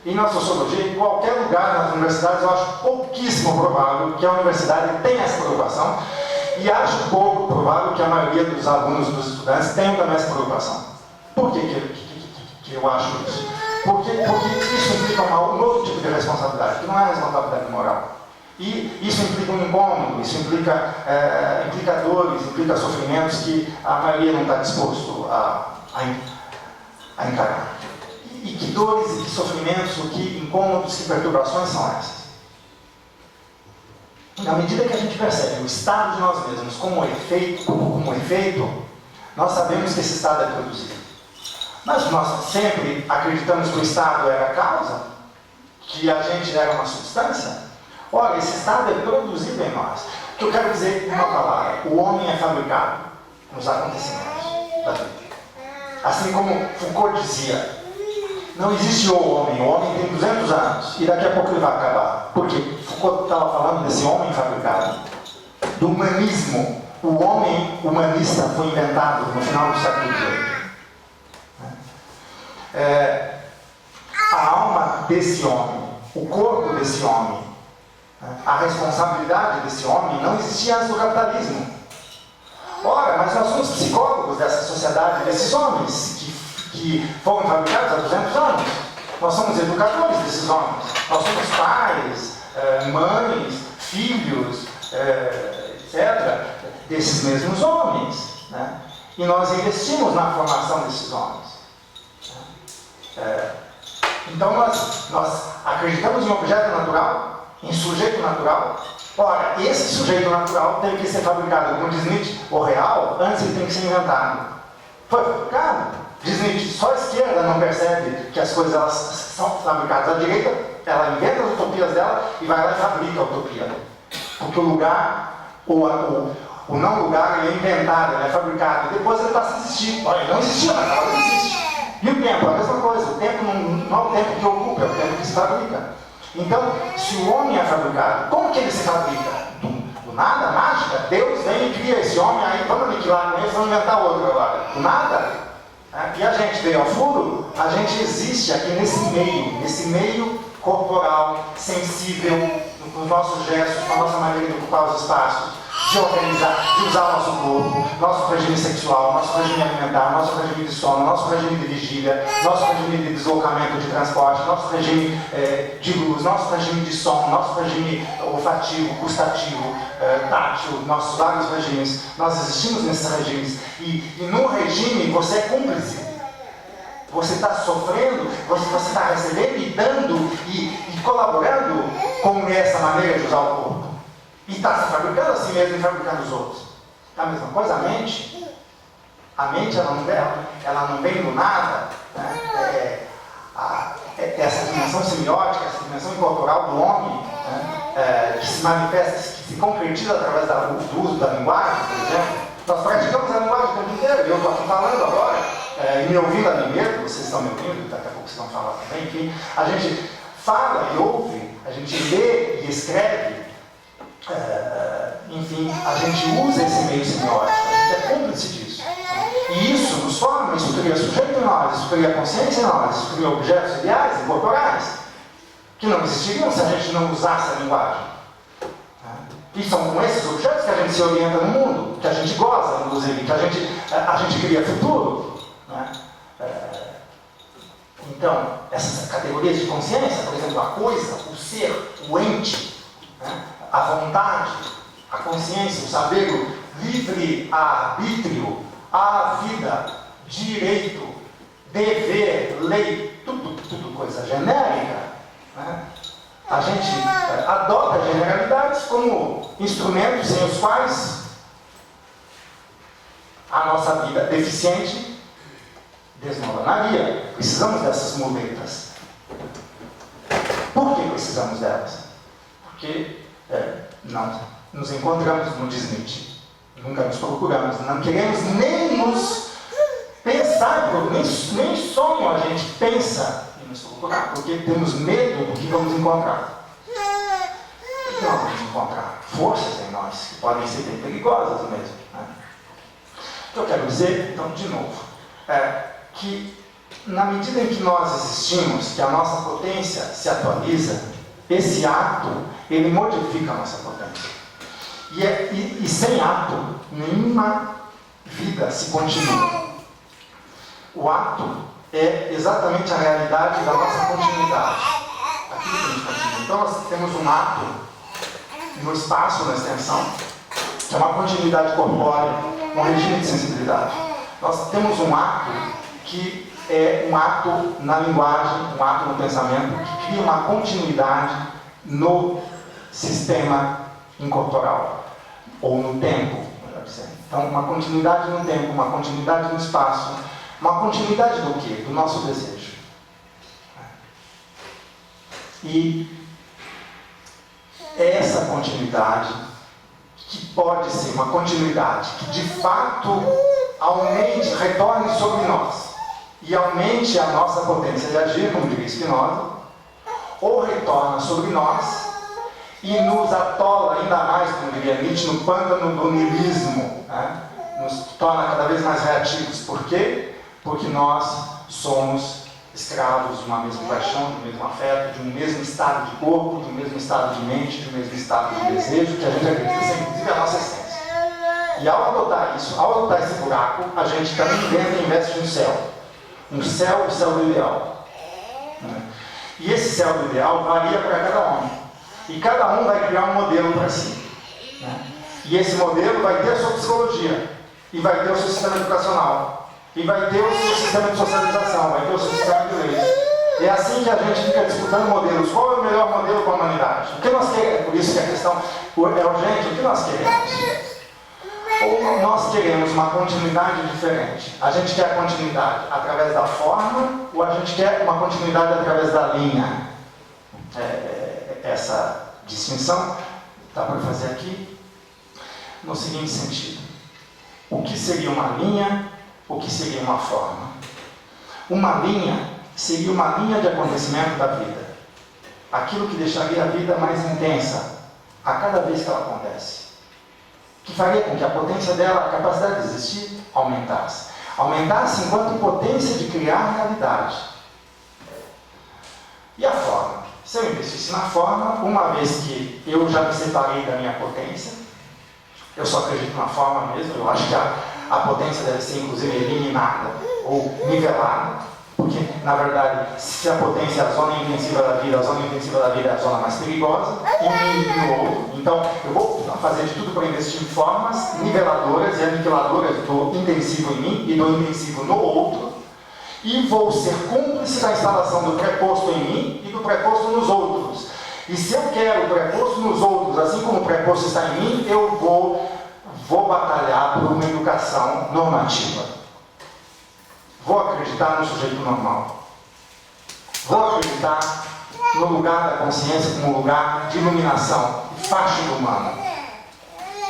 E na sociologia, em qualquer lugar nas universidades, eu acho pouquíssimo provável que a universidade tenha essa preocupação. E acho pouco provável que a maioria dos alunos, dos estudantes, tenham também essa preocupação. Por que eu acho isso? Porque isso implica um novo tipo de responsabilidade, que não é responsabilidade moral. E isso implica um incômodo, isso implica dores, implica sofrimentos que a maioria não está disposto a encarar. E que dores, e que sofrimentos, que incômodos, que perturbações são essas? Na medida que a gente percebe o estado de nós mesmos como efeito, nós sabemos que esse estado é produzido. Mas nós sempre acreditamos que o estado era a causa, que a gente era uma substância. Ora, esse estado é produzido em nós. O que eu quero dizer em uma palavra: o homem é fabricado nos acontecimentos da vida. Assim como Foucault dizia, não existe o homem tem 200 anos e daqui a pouco ele vai acabar. Por quê? Foucault estava falando desse homem fabricado, do humanismo. O homem humanista foi inventado no final do século XVIII. A alma desse homem, o corpo desse homem, a responsabilidade desse homem não existia antes do capitalismo. Ora, mas nós somos psicólogos dessa sociedade, desses homens que foram fabricados há 200 anos. Nós somos educadores desses homens. Nós somos pais, mães, filhos, etc., desses mesmos homens. Né? E nós investimos na formação desses homens. Então nós acreditamos em objeto natural, em sujeito natural. Ora, esse sujeito natural tem que ser fabricado, como diz Nietzsche, o real, antes ele tem que ser inventado. Foi fabricado. Diz Nietzsche, só a esquerda não percebe que as coisas elas são fabricadas. A direita, ela inventa as utopias dela e vai lá e fabrica a utopia. Porque o lugar, o não lugar, ele é inventado, ele é fabricado. E depois ele passa a existir. Olha, ele não existia, mas agora ele existe. E o tempo, a mesma coisa. O tempo não é o tempo que ocupa, é o tempo que se fabrica. Então, se o homem é fabricado, como que ele se fabrica? Do nada, mágica? Deus vem e cria esse homem, aí vamos aniquilar com ele, vamos inventar outro agora. Do nada? E a gente veio ao furo, a gente existe aqui nesse meio corporal, sensível, nos nossos gestos, com a nossa maneira de ocupar os espaços, de organizar, de usar o nosso corpo, nosso regime sexual, nosso regime alimentar, nosso regime de sono, nosso regime de vigília, nosso regime de deslocamento de transporte, nosso regime de luz, nosso regime de som, nosso regime olfativo, gustativo, tátil, nossos vários regimes. Nós existimos nesses regimes. E no regime você é cúmplice. Você está sofrendo, você está recebendo e dando e colaborando com essa maneira de usar o corpo. E está se fabricando a si mesmo e fabricando os outros. É a mesma coisa a mente. A mente ela não vem do nada. Né? Essa dimensão semiótica, essa dimensão incorporal do homem, né? Que se manifesta, que se concretiza através do uso da linguagem, por exemplo. Nós praticamos a linguagem o tempo inteiro. E eu estou aqui falando agora, e me ouvindo a mim mesmo, vocês estão me ouvindo, daqui a pouco vocês vão falar também, enfim. A gente fala e ouve, a gente lê e escreve. Enfim, a gente usa esse meio semiótico, a gente é cúmplice disso. E isso nos forma, isso cria sujeito em nós, isso cria consciência em nós, isso cria objetos ideais e corporais, que não existiriam se a gente não usasse a linguagem. E são com esses objetos que a gente se orienta no mundo, que a gente goza, inclusive, que a gente cria futuro. Né? Então, essas categorias de consciência, por exemplo, a coisa, o ser, o ente, né? A vontade, a consciência, o saber, o livre arbítrio, a vida, direito, dever, lei, tudo coisa genérica. Né? A gente adota generalidades como instrumentos sem os quais a nossa vida deficiente desmoronaria. Precisamos dessas muletas. Por que precisamos delas? Porque não nos encontramos no Nietzsche, nunca nos procuramos, não queremos nem nos pensar, nem sonho a gente pensa em nos procurar, porque temos medo do que vamos encontrar. O que nós vamos encontrar? Forças em nós, que podem ser bem perigosas mesmo. Né? O que eu quero dizer, então, de novo, é que na medida em que nós existimos, que a nossa potência se atualiza, esse ato, ele modifica a nossa potência. E sem ato, nenhuma vida se continua. O ato é exatamente a realidade da nossa continuidade. Aquilo que a gente continua. Então nós temos um ato no espaço, na extensão, que é uma continuidade corpórea, um regime de sensibilidade. Nós temos um ato que é um ato na linguagem, um ato no pensamento, que cria uma continuidade no sistema incorporal, ou no tempo, melhor dizendo. Então, uma continuidade no tempo, uma continuidade no espaço, uma continuidade do quê? Do nosso desejo. E essa continuidade, que pode ser uma continuidade que de fato aumente, retorne sobre nós e aumente a nossa potência de agir, como diria Spinoza, ou retorna sobre nós e nos atola ainda mais, como diria Nietzsche, no pântano do niilismo, né? Nos torna cada vez mais reativos. Por quê? Porque nós somos escravos de uma mesma paixão, de um mesmo afeto, de um mesmo estado de corpo, de um mesmo estado de mente, de um mesmo estado de desejo, que a gente acredita ser inclusive a nossa essência. E ao adotar isso, ao adotar esse buraco, a gente também investe um céu. O céu do ideal. E esse céu do ideal varia para cada um. E cada um vai criar um modelo para si. E esse modelo vai ter a sua psicologia, e vai ter o seu sistema educacional, e vai ter o seu sistema de socialização, vai ter o seu sistema de leis. É assim que a gente fica disputando modelos. Qual é o melhor modelo para a humanidade? O que nós queremos? Por isso que a questão é urgente. O que nós queremos? Ou nós queremos uma continuidade diferente? A gente quer a continuidade através da forma, ou a gente quer uma continuidade através da linha? Essa distinção dá para fazer aqui no seguinte sentido: o que seria uma linha, o que seria uma forma? Uma linha seria uma linha de acontecimento da vida, aquilo que deixaria a vida mais intensa a cada vez que ela acontece, que faria com que a potência dela, a capacidade de existir, aumentasse enquanto potência de criar realidade. E a forma? Se eu investisse na forma, uma vez que eu já me separei da minha potência, eu só acredito na forma mesmo, eu acho que a potência deve ser inclusive eliminada ou nivelada, porque na verdade, se a potência é a zona invencível da vida, a zona invencível da vida é a zona mais perigosa, em mim e no outro. Então eu vou fazer de tudo para investir em formas niveladoras e aniquiladoras do intensivo em mim e do intensivo no outro, e vou ser cúmplice da instalação do preposto em mim e do preposto nos outros. E se eu quero o preposto nos outros, assim como o preposto está em mim, eu vou batalhar por uma educação normativa. Vou acreditar no sujeito normal. Vou acreditar no lugar da consciência como lugar de iluminação e faixa do humano.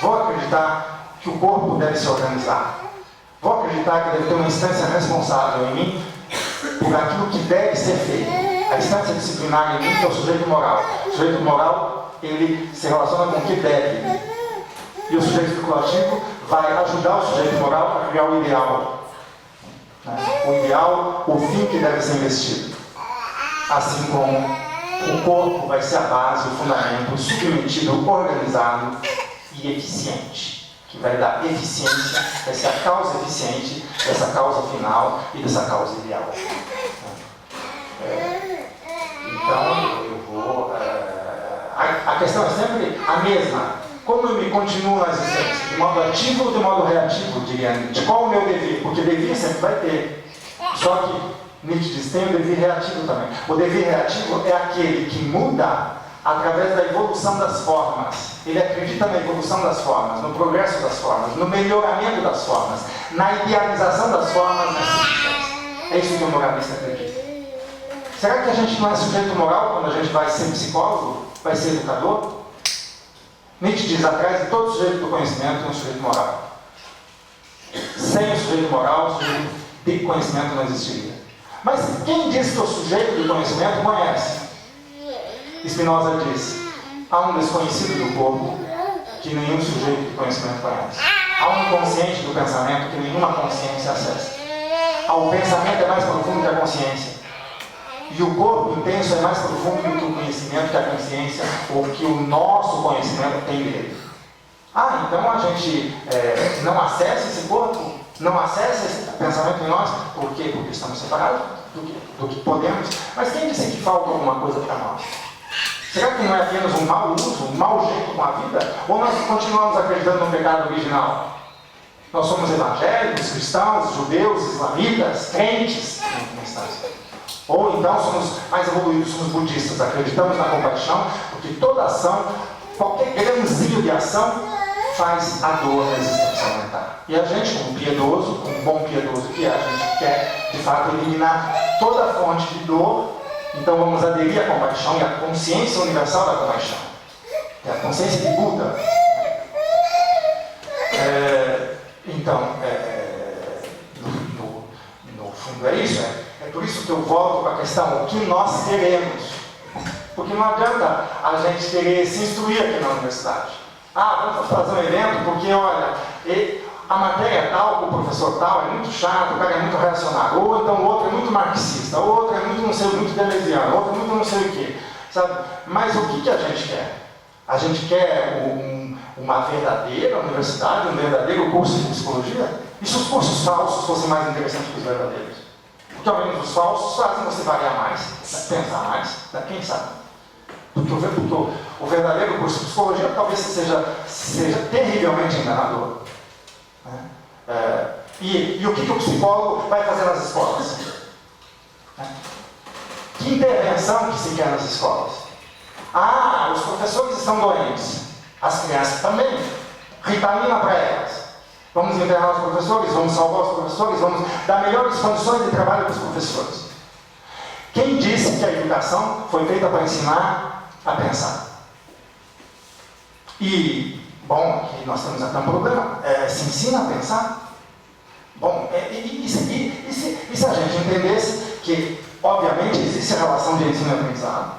Vou acreditar que o corpo deve se organizar. Vou acreditar que deve ter uma instância responsável em mim por aquilo que deve ser feito. A instância disciplinar em mim, que é o sujeito moral. O sujeito moral, ele se relaciona com o que deve. E o sujeito especulativo vai ajudar o sujeito moral a criar o ideal. O ideal, o fim que deve ser investido. Assim como o corpo vai ser a base, o fundamento, submetido, organizado e eficiente. Que vai dar eficiência, vai ser a causa eficiente dessa causa final e dessa causa ideal. Então, eu vou... A questão é sempre a mesma. Como eu me continuo na existência? De modo ativo ou de modo reativo, diria Nietzsche? Qual o meu devir? Porque devir sempre vai ter. Só que Nietzsche diz, tem o devir reativo também. O devir reativo é aquele que muda através da evolução das formas. Ele acredita na evolução das formas, no progresso das formas, no melhoramento das formas, na idealização das formas na existência. É isso que o moralista acredita. Será que a gente não é sujeito moral quando a gente vai ser psicólogo, vai ser educador? Nietzsche diz, atrás de todo sujeito do conhecimento tem um sujeito moral. Sem o sujeito moral, o sujeito de conhecimento não existiria. Mas quem diz que o sujeito do conhecimento conhece? Spinoza diz, há um desconhecido do corpo que nenhum sujeito de conhecimento conhece. Há um inconsciente do pensamento que nenhuma consciência acessa. O pensamento é mais profundo que a consciência. E o corpo intenso é mais profundo do que o conhecimento, que a consciência, ou que o nosso conhecimento tem dele. Então a gente não acessa esse corpo, não acessa esse pensamento em nós, por quê? Porque estamos separados do que podemos. Mas quem disse que falta alguma coisa para nós? Será que não é apenas um mau uso, um mau jeito com a vida? Ou nós continuamos acreditando no pecado original? Nós somos evangélicos, cristãos, judeus, islamitas, crentes, em última instância. Ou então somos mais evoluídos, somos budistas, acreditamos na compaixão, porque toda ação, qualquer grãozinho de ação, faz a dor da existência aumentar. E a gente, como piedoso, como bom piedoso que é, a gente quer, de fato, eliminar toda a fonte de dor. Então vamos aderir à compaixão e à consciência universal da compaixão, que é a consciência de Buda. No fundo é isso. É por isso que eu volto para a questão, o que nós queremos. Porque não adianta a gente querer se instruir aqui na universidade. Vamos fazer um evento porque, olha, a matéria tal, o professor tal é muito chato, o cara é muito reacionário, ou então o outro é muito marxista, o outro é muito não sei, muito deleuziano, o outro é muito não sei o quê, sabe? Mas o que a gente quer? A gente quer uma verdadeira universidade, um verdadeiro curso de psicologia? E se os cursos falsos fossem mais interessantes que os verdadeiros? Porque ao menos os falsos fazem você variar mais, pensar mais, quem sabe? Porque o verdadeiro curso de psicologia talvez seja terrivelmente enganador. E o que o psicólogo vai fazer nas escolas? Que intervenção que se quer nas escolas? Os professores estão doentes. As crianças também. Ritalina para elas. Vamos internar os professores, vamos salvar os professores, vamos dar melhores condições de trabalho para os professores. Quem disse que a educação foi feita para ensinar a pensar? E, bom, aqui nós temos até um problema. Se ensina a pensar? Bom, e se a gente entendesse que, obviamente, existe a relação de ensino e aprendizado,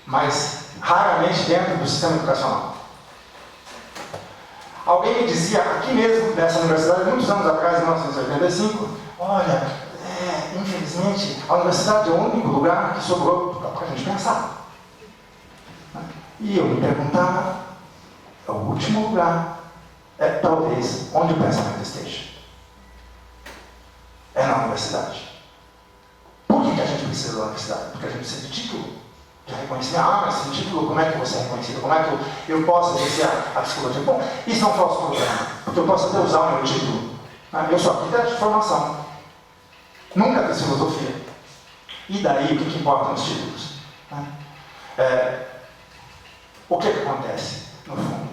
mas raramente dentro do sistema educacional. Alguém me dizia, aqui mesmo, nessa universidade, muitos anos atrás, em 1985, olha, infelizmente, a universidade é o único lugar que sobrou para a gente pensar. E eu me perguntava, é o último lugar, talvez, onde o pensamento esteja. É na universidade. Por que a gente precisa da universidade? Porque a gente precisa de título. De reconhecimento. Mas sem título, como é que você é reconhecido? Como é que eu posso exercer a psicologia? Bom, isso é um falso problema, porque eu posso até usar o meu título. Eu sou arquiteto de formação. Nunca fiz filosofia. E daí, o que importam os títulos? O que acontece, no fundo?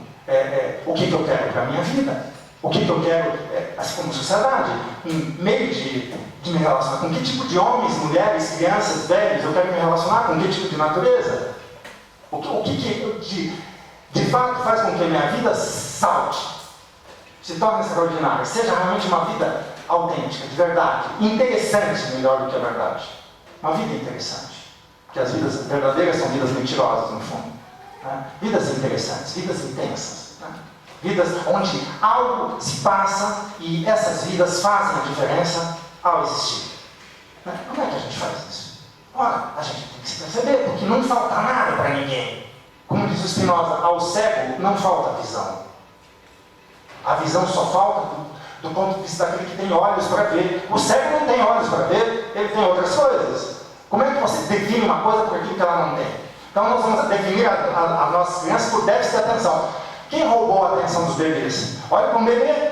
O que eu quero para a minha vida? O que eu quero, assim como sociedade, em meio de me relacionar? Com que tipo de homens, mulheres, crianças, velhos eu quero me relacionar? Com que tipo de natureza? O que de fato faz com que a minha vida salte, se torne extraordinária, seja realmente uma vida autêntica, de verdade, interessante, melhor do que a verdade. Uma vida interessante. Porque as vidas verdadeiras são vidas mentirosas, no fundo. Vidas interessantes, vidas intensas. Vidas onde algo se passa e essas vidas fazem a diferença ao existir. Como é que a gente faz isso? Ora, a gente tem que se perceber, porque não falta nada para ninguém. Como diz o Spinoza, ao cego não falta visão. A visão só falta do ponto de vista daquele que tem olhos para ver. O cego não tem olhos para ver, ele tem outras coisas. Como é que você define uma coisa por aquilo que ela não tem? Então nós vamos definir as nossas crianças por déficit de atenção. Quem roubou a atenção dos bebês? Olha para um bebê.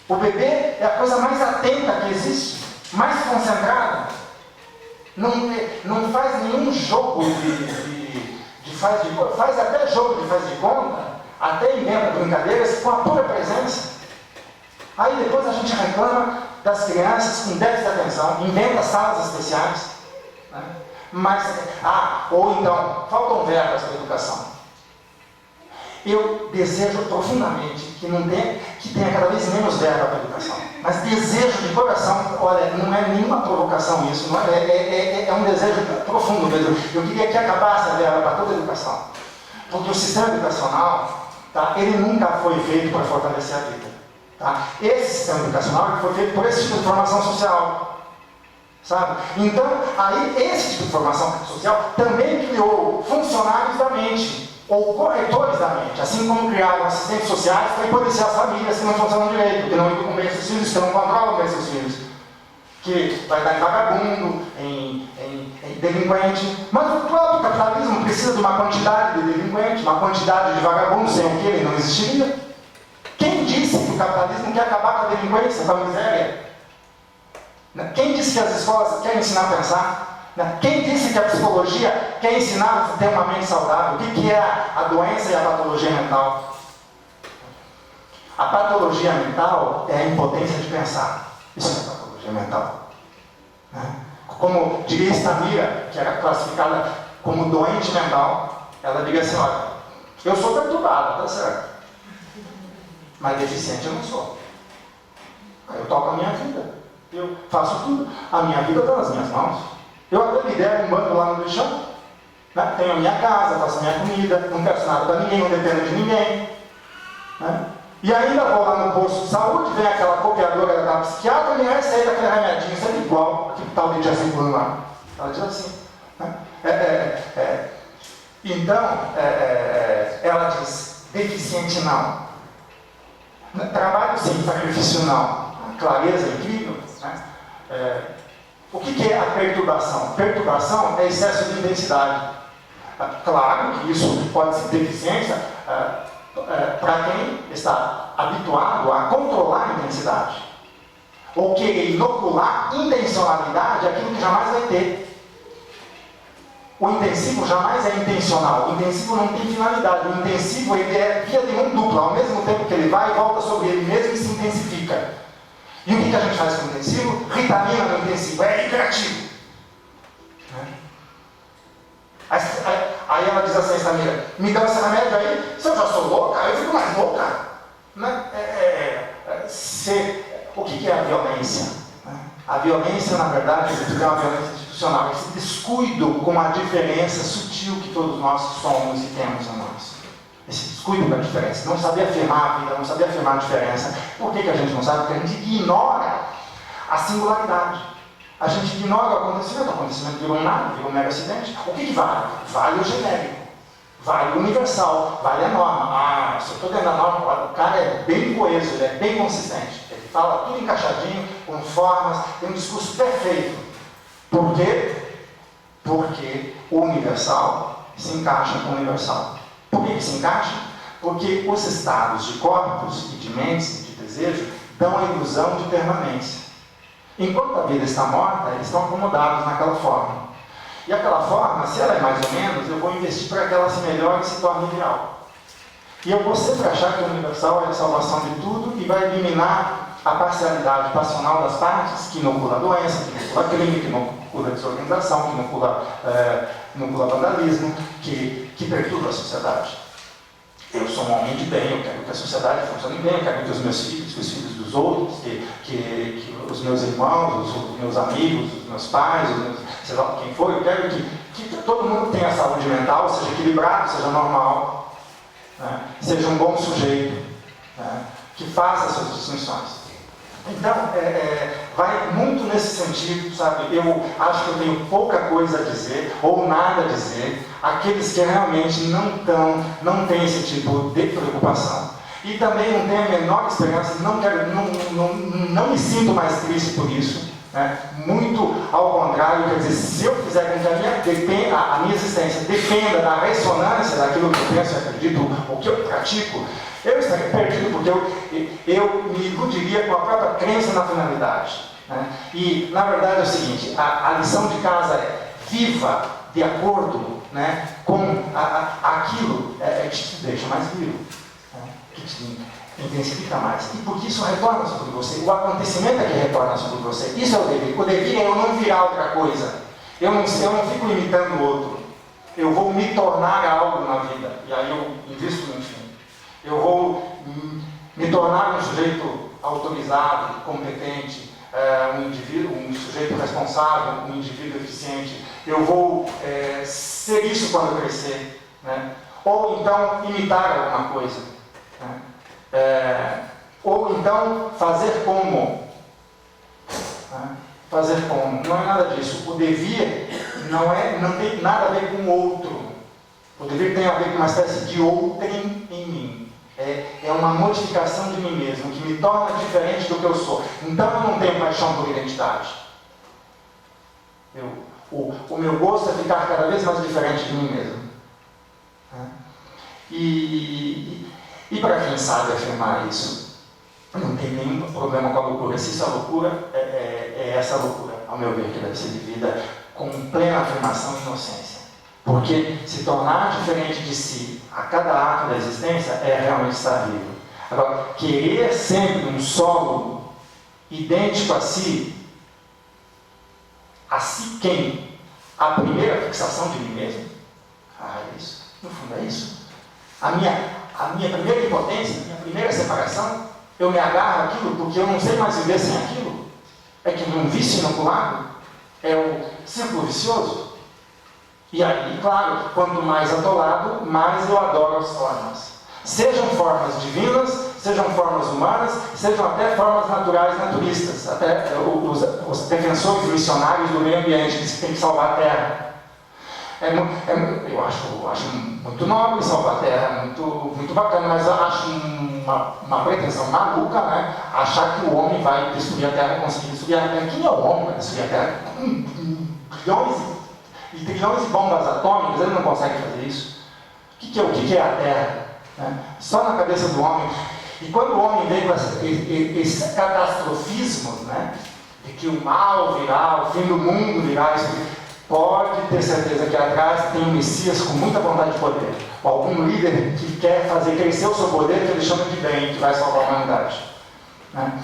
O bebê é a coisa mais atenta que existe, mais concentrada. Não faz nenhum jogo faz até jogo de faz de conta, até inventa brincadeiras com a pura presença. Aí depois a gente reclama das crianças com déficit de atenção, inventa salas especiais. Ou então, faltam verbas para a educação. Eu desejo profundamente que tenha cada vez menos verba para a educação. Mas desejo de coração, olha, não é nenhuma provocação isso, não é um desejo profundo mesmo. Eu queria que acabasse a verba para toda a educação. Porque o sistema educacional, ele nunca foi feito para fortalecer a vida. Esse sistema educacional foi feito por esse tipo de formação social. Sabe? Então, aí esse tipo de formação social também criou funcionários da mente. Ou corretores da mente, assim como criaram assistentes sociais para policiar as famílias que não funcionam direito, que não educam bem seus filhos, que não controlam bem seus filhos, que vai dar em vagabundo, em delinquente. Mas o próprio capitalismo precisa de uma quantidade de delinquente, uma quantidade de vagabundo, sem o que ele não existiria. Quem disse que o capitalismo quer acabar com a delinquência, com a miséria? Quem disse que as escolas querem ensinar a pensar? Quem disse que a psicologia quer ensinar a ter uma mente saudável? O que é a doença e a patologia mental? A patologia mental é a impotência de pensar. Isso é patologia mental. Como diria Stamira, que era classificada como doente mental, ela diria assim: olha, eu sou perturbado, tá certo, mas deficiente eu não sou. Eu toco a minha vida, eu faço tudo, a minha vida está nas minhas mãos. Eu até lidero um banco lá no lixão, tenho a minha casa, faço a minha comida, não peço nada para ninguém, não dependo de ninguém. E ainda vou lá no posto de saúde, vem aquela copiadora daquela psiquiatra e me receita aquele remedinho, sempre igual, que tal de diazepam lá. Ela diz assim. Então, ela diz, deficiente não. Trabalho sim, sacrifício não. Clareza incrível. O que é a perturbação? Perturbação é excesso de intensidade. Claro que isso pode ser deficiência para quem está habituado a controlar a intensidade. Ou querer inocular intencionalidade àquilo que jamais vai ter. O intensivo jamais é intencional. O intensivo não tem finalidade. O intensivo ele é via de mão dupla. Ao mesmo tempo que ele vai e volta sobre ele mesmo e se intensifica. E o que a gente faz com o intensivo? Ritalina no intensivo. É hiperativo. Aí ela diz assim, Samira, me dá esse remédio aí, se eu já sou louca, eu fico mais louca. O que é a violência? A violência, na verdade, é uma violência institucional. Esse descuido com a diferença sutil que todos nós somos e temos em nós. Esse descuido com a diferença. Não saber afirmar a vida, não saber afirmar a diferença. Por que a gente não sabe? Porque a gente ignora a singularidade. A gente ignora o acontecimento virou um nada, virou um mero acidente. O que vale? Vale o genérico, vale o universal, vale a norma. Se eu estou dentro da norma, o cara é bem coeso, ele é bem consistente. Ele fala tudo encaixadinho, com formas, tem um discurso perfeito. Por quê? Porque o universal se encaixa com o universal. Por que se encaixa? Porque os estados de corpos e de mentes e de desejo dão a ilusão de permanência. Enquanto a vida está morta, eles estão acomodados naquela forma. E aquela forma, se ela é mais ou menos, eu vou investir para que ela se melhore e se torne real. E eu vou sempre achar que o universal é a salvação de tudo e vai eliminar a parcialidade passional das partes, que inocula a doença, que inocula crime, que inocula desorganização, que inocula vandalismo, que perturba a sociedade. Eu sou um homem de bem, eu quero que a sociedade funcione bem, eu quero que os meus filhos, que os filhos dos outros, que os meus irmãos, os meus amigos, os meus pais, sei lá quem for, eu quero que todo mundo tenha saúde mental, seja equilibrado, seja normal, seja um bom sujeito, que faça as suas distinções. Então, vai muito nesse sentido, sabe? Eu acho que eu tenho pouca coisa a dizer, ou nada a dizer, aqueles que realmente não têm esse tipo de preocupação. E também não tenho a menor esperança, não me sinto mais triste por isso. Muito ao contrário, quer dizer, se eu fizer com que a minha existência dependa da ressonância daquilo que eu penso e acredito, o que eu pratico, eu estaria perdido porque eu me iludiria com a própria crença na finalidade. E, na verdade, é o seguinte, a lição de casa é: viva de acordo com aquilo que te deixa mais vivo, que te intensifica mais. E porque isso retorna sobre você, o acontecimento é que retorna sobre você. Isso é o devir. O devir é eu não virar outra coisa. Eu não fico imitando o outro. Eu vou me tornar algo na vida. E aí eu invisto no fim. Eu vou me tornar um sujeito autorizado, competente, um sujeito responsável, um indivíduo eficiente. Eu vou ser isso quando eu crescer. Ou então imitar alguma coisa. Ou então fazer como. Fazer como. Não é nada disso. O devir não tem nada a ver com o outro. O devir tem a ver com uma espécie de outrem em mim. É uma modificação de mim mesmo, que me torna diferente do que eu sou. Então eu não tenho paixão por identidade. O meu gosto é ficar cada vez mais diferente de mim mesmo. E para quem sabe afirmar isso, não tem nenhum problema com a loucura. Se isso é loucura, é essa loucura, ao meu ver, que deve ser vivida com plena afirmação e inocência. Porque se tornar diferente de si a cada ato da existência é realmente estar vivo. Agora, querer sempre um solo idêntico a si quem? A primeira fixação de mim mesmo? É isso. No fundo é isso. A minha primeira impotência, a minha primeira separação, eu me agarro àquilo porque eu não sei mais viver sem aquilo. É que num vício inoculado é o círculo vicioso. E aí, claro, quanto mais atolado, mais eu adoro as formas. Sejam formas divinas, sejam formas humanas, sejam até formas naturais, naturistas. Até os defensores missionários do meio ambiente, que tem que salvar a Terra. Eu acho muito nobre salvar a Terra, muito bacana, mas eu acho uma pretensão maluca, né? Achar que o homem vai destruir a Terra, conseguir destruir a Terra. Quem é o homem para destruir a Terra? Trilhões e trilhões de bombas atômicas, ele não consegue fazer isso. O que é a Terra? Né? Só na cabeça do homem. E quando o homem vem com esses catastrofismos, né? De que o mal virá, o fim do mundo virá, pode ter certeza que atrás tem um Messias com muita vontade de poder. Ou algum líder que quer fazer crescer o seu poder, que ele chama de bem, que vai salvar a humanidade. Né?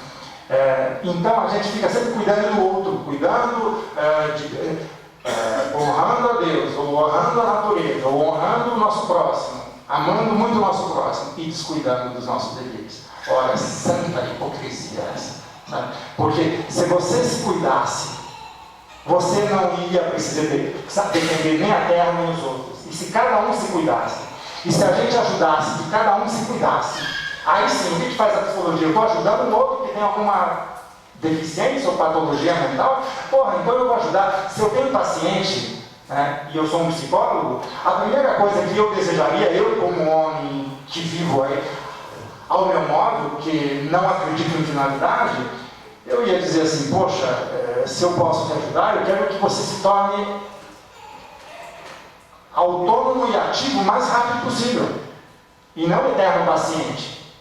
Então a gente fica sempre cuidando do outro, honrando a Deus, ou honrando a natureza, ou honrando o nosso próximo, amando muito o nosso próximo e descuidando dos nossos deveres. Ora, santa hipocrisia essa. Sabe? Porque se você se cuidasse, você não ia precisar defender nem a terra nem os outros. E se cada um se cuidasse, e se a gente ajudasse, que cada um se cuidasse, aí sim, o que faz a psicologia? Eu estou ajudando o outro que tem alguma deficiência ou patologia mental? Porra, então eu vou ajudar. Se eu tenho paciente, né, e eu sou um psicólogo, a primeira coisa que eu desejaria, eu como homem que vivo aí, ao meu modo, que não acredito em finalidade, eu ia dizer assim, poxa, se eu posso te ajudar, eu quero que você se torne autônomo e ativo o mais rápido possível. E não eterno paciente.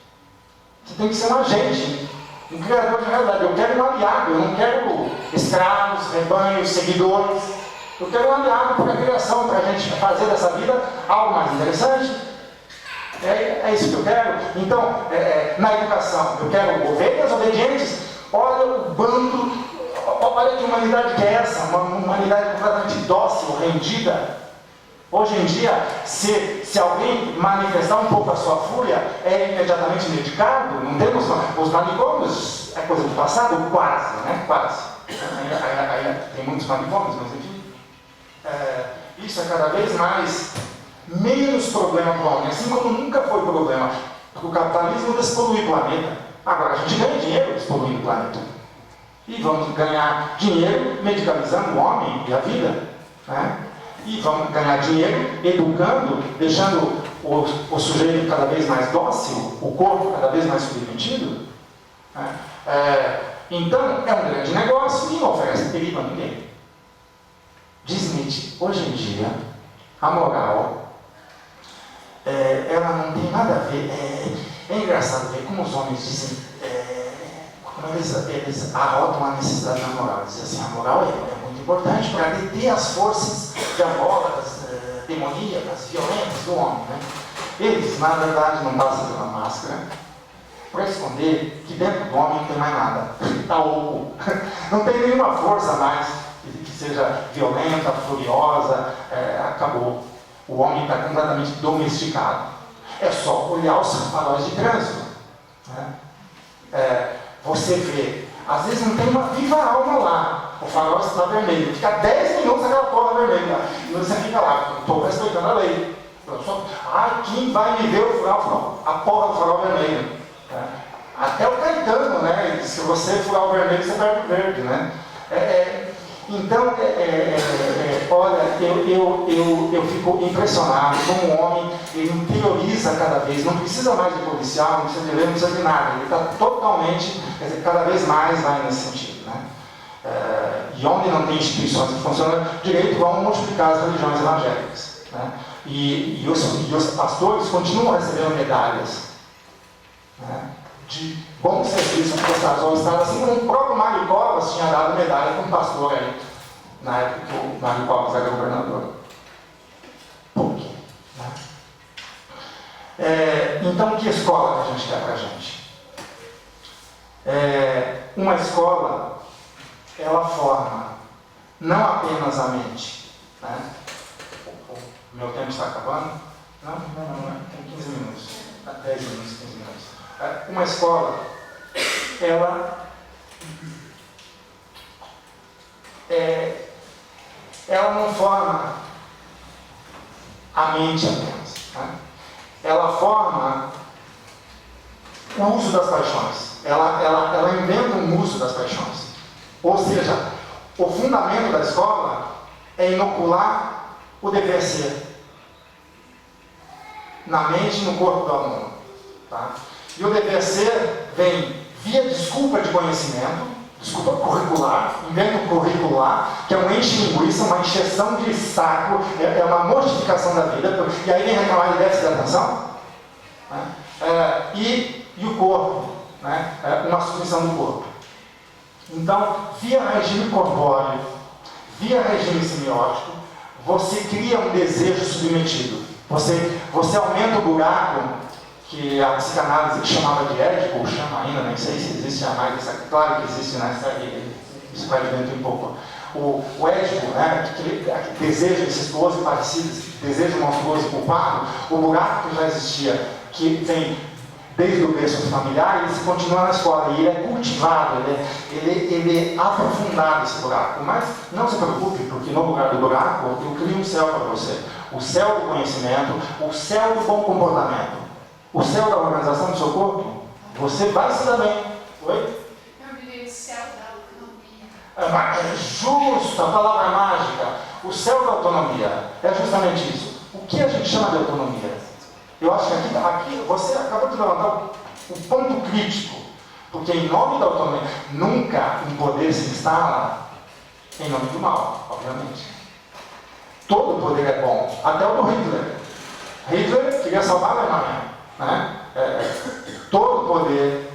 Você tem que ser um agente, um criador de realidade. Eu quero um aliado, eu não quero escravos, rebanhos, seguidores. Eu quero um aliado para a criação, para a gente fazer dessa vida algo mais interessante. É isso que eu quero. Então, na educação, eu quero ovelhas obedientes. Olha o bando, olha que humanidade que é essa, uma humanidade completamente dócil, rendida. Hoje em dia, se alguém manifestar um pouco a sua fúria, é imediatamente medicado. Não temos os manicômios, é coisa do passado? Quase, né? Quase. Ainda tem muitos manicômios, mas enfim. Isso é cada vez menos problema para o homem, assim como nunca foi problema, porque o capitalismo despolui o planeta. Agora a gente ganha dinheiro despoluindo o planeta. E vamos ganhar dinheiro medicalizando o homem e a vida. Né? E vamos ganhar dinheiro educando, deixando o sujeito cada vez mais dócil, o corpo cada vez mais submetido. Né? Então é um grande negócio e não oferece perigo a ninguém. Diz Nietzsche, hoje em dia, a moral ela não tem nada a ver. É engraçado ver como os homens dizem, como eles arrotam a necessidade da moral. Dizem assim, a moral é muito importante para deter as forças diabólicas, demoníacas, violentas do homem. Né? Eles, na verdade, não passam pela máscara para esconder que dentro do homem não tem mais nada. Está oco. Não tem nenhuma força mais que seja violenta, furiosa, acabou. O homem está completamente domesticado. É só olhar os faróis de trânsito. Né? Você vê, às vezes não tem uma viva alma lá. O farol está vermelho. Fica 10 minutos aquela porra vermelha. E você fica lá, estou respeitando a lei. Quem vai me ver eu furar o farol? A porra do farol vermelho. Até o Caetano, né? Se você furar o vermelho, você perde o verde. Né? Então, olha, eu fico impressionado como o homem, ele interioriza cada vez, não precisa mais de policial, não precisa de lei, não precisa de nada, ele está totalmente, quer dizer, cada vez mais vai nesse sentido. Né? E onde não tem instituições que funcionam direito, vão multiplicar as religiões evangélicas. Né? E os pastores continuam recebendo medalhas né, de bom serviço que o Sazon estava, assim como o próprio Mário Covas tinha dado medalha para um pastor aí, na época que o Mário Covas era governador. Por quê? Né? Então, que escola que a gente quer para a gente? Uma escola, ela forma não apenas a mente, né? Meu tempo está acabando? Não, tem 15 minutos, 10 minutos, 15 minutos. Uma escola, ela não forma a mente apenas, né? Ela forma o uso das paixões. Ela inventa um uso das paixões. Ou seja, o fundamento da escola é inocular o dever ser na mente e no corpo do aluno. Tá? E o dever ser vem via desculpa de conhecimento, desculpa curricular, invento curricular, que é um enche-linguiça, uma encheção de saco, é uma mortificação da vida, e aí vem reclamar de déficit de atenção, né? E o corpo, né? Uma submissão do corpo. Então, via regime corpóreo, via regime semiótico, você cria um desejo submetido. Você aumenta o buraco que a psicanálise chamava de Édipo, ou chama ainda, nem sei se existe a mais, claro que existe, né? Isso vai dentro um pouco. O Édipo, né? Aquele desejo incestuoso e parecido, desejo monstruoso e culpado, o buraco que já existia, que vem desde o berço familiar, ele se continua na escola, e ele é cultivado, ele é aprofundado esse buraco. Mas não se preocupe, porque no lugar do buraco eu crio um céu para você. O céu do conhecimento, o céu do bom comportamento, o céu da organização do seu corpo. Você vai se dar bem. Oi? Eu virei o céu da autonomia. Justo, a palavra mágica. O céu da autonomia é justamente isso. O que a gente chama de autonomia? Eu acho que aqui você acabou de levantar o ponto crítico, porque em nome da autonomia, nunca um poder se instala em nome do mal, obviamente. Todo poder é bom, até o do Hitler. Hitler queria salvar a Alemanha, né? Todo poder,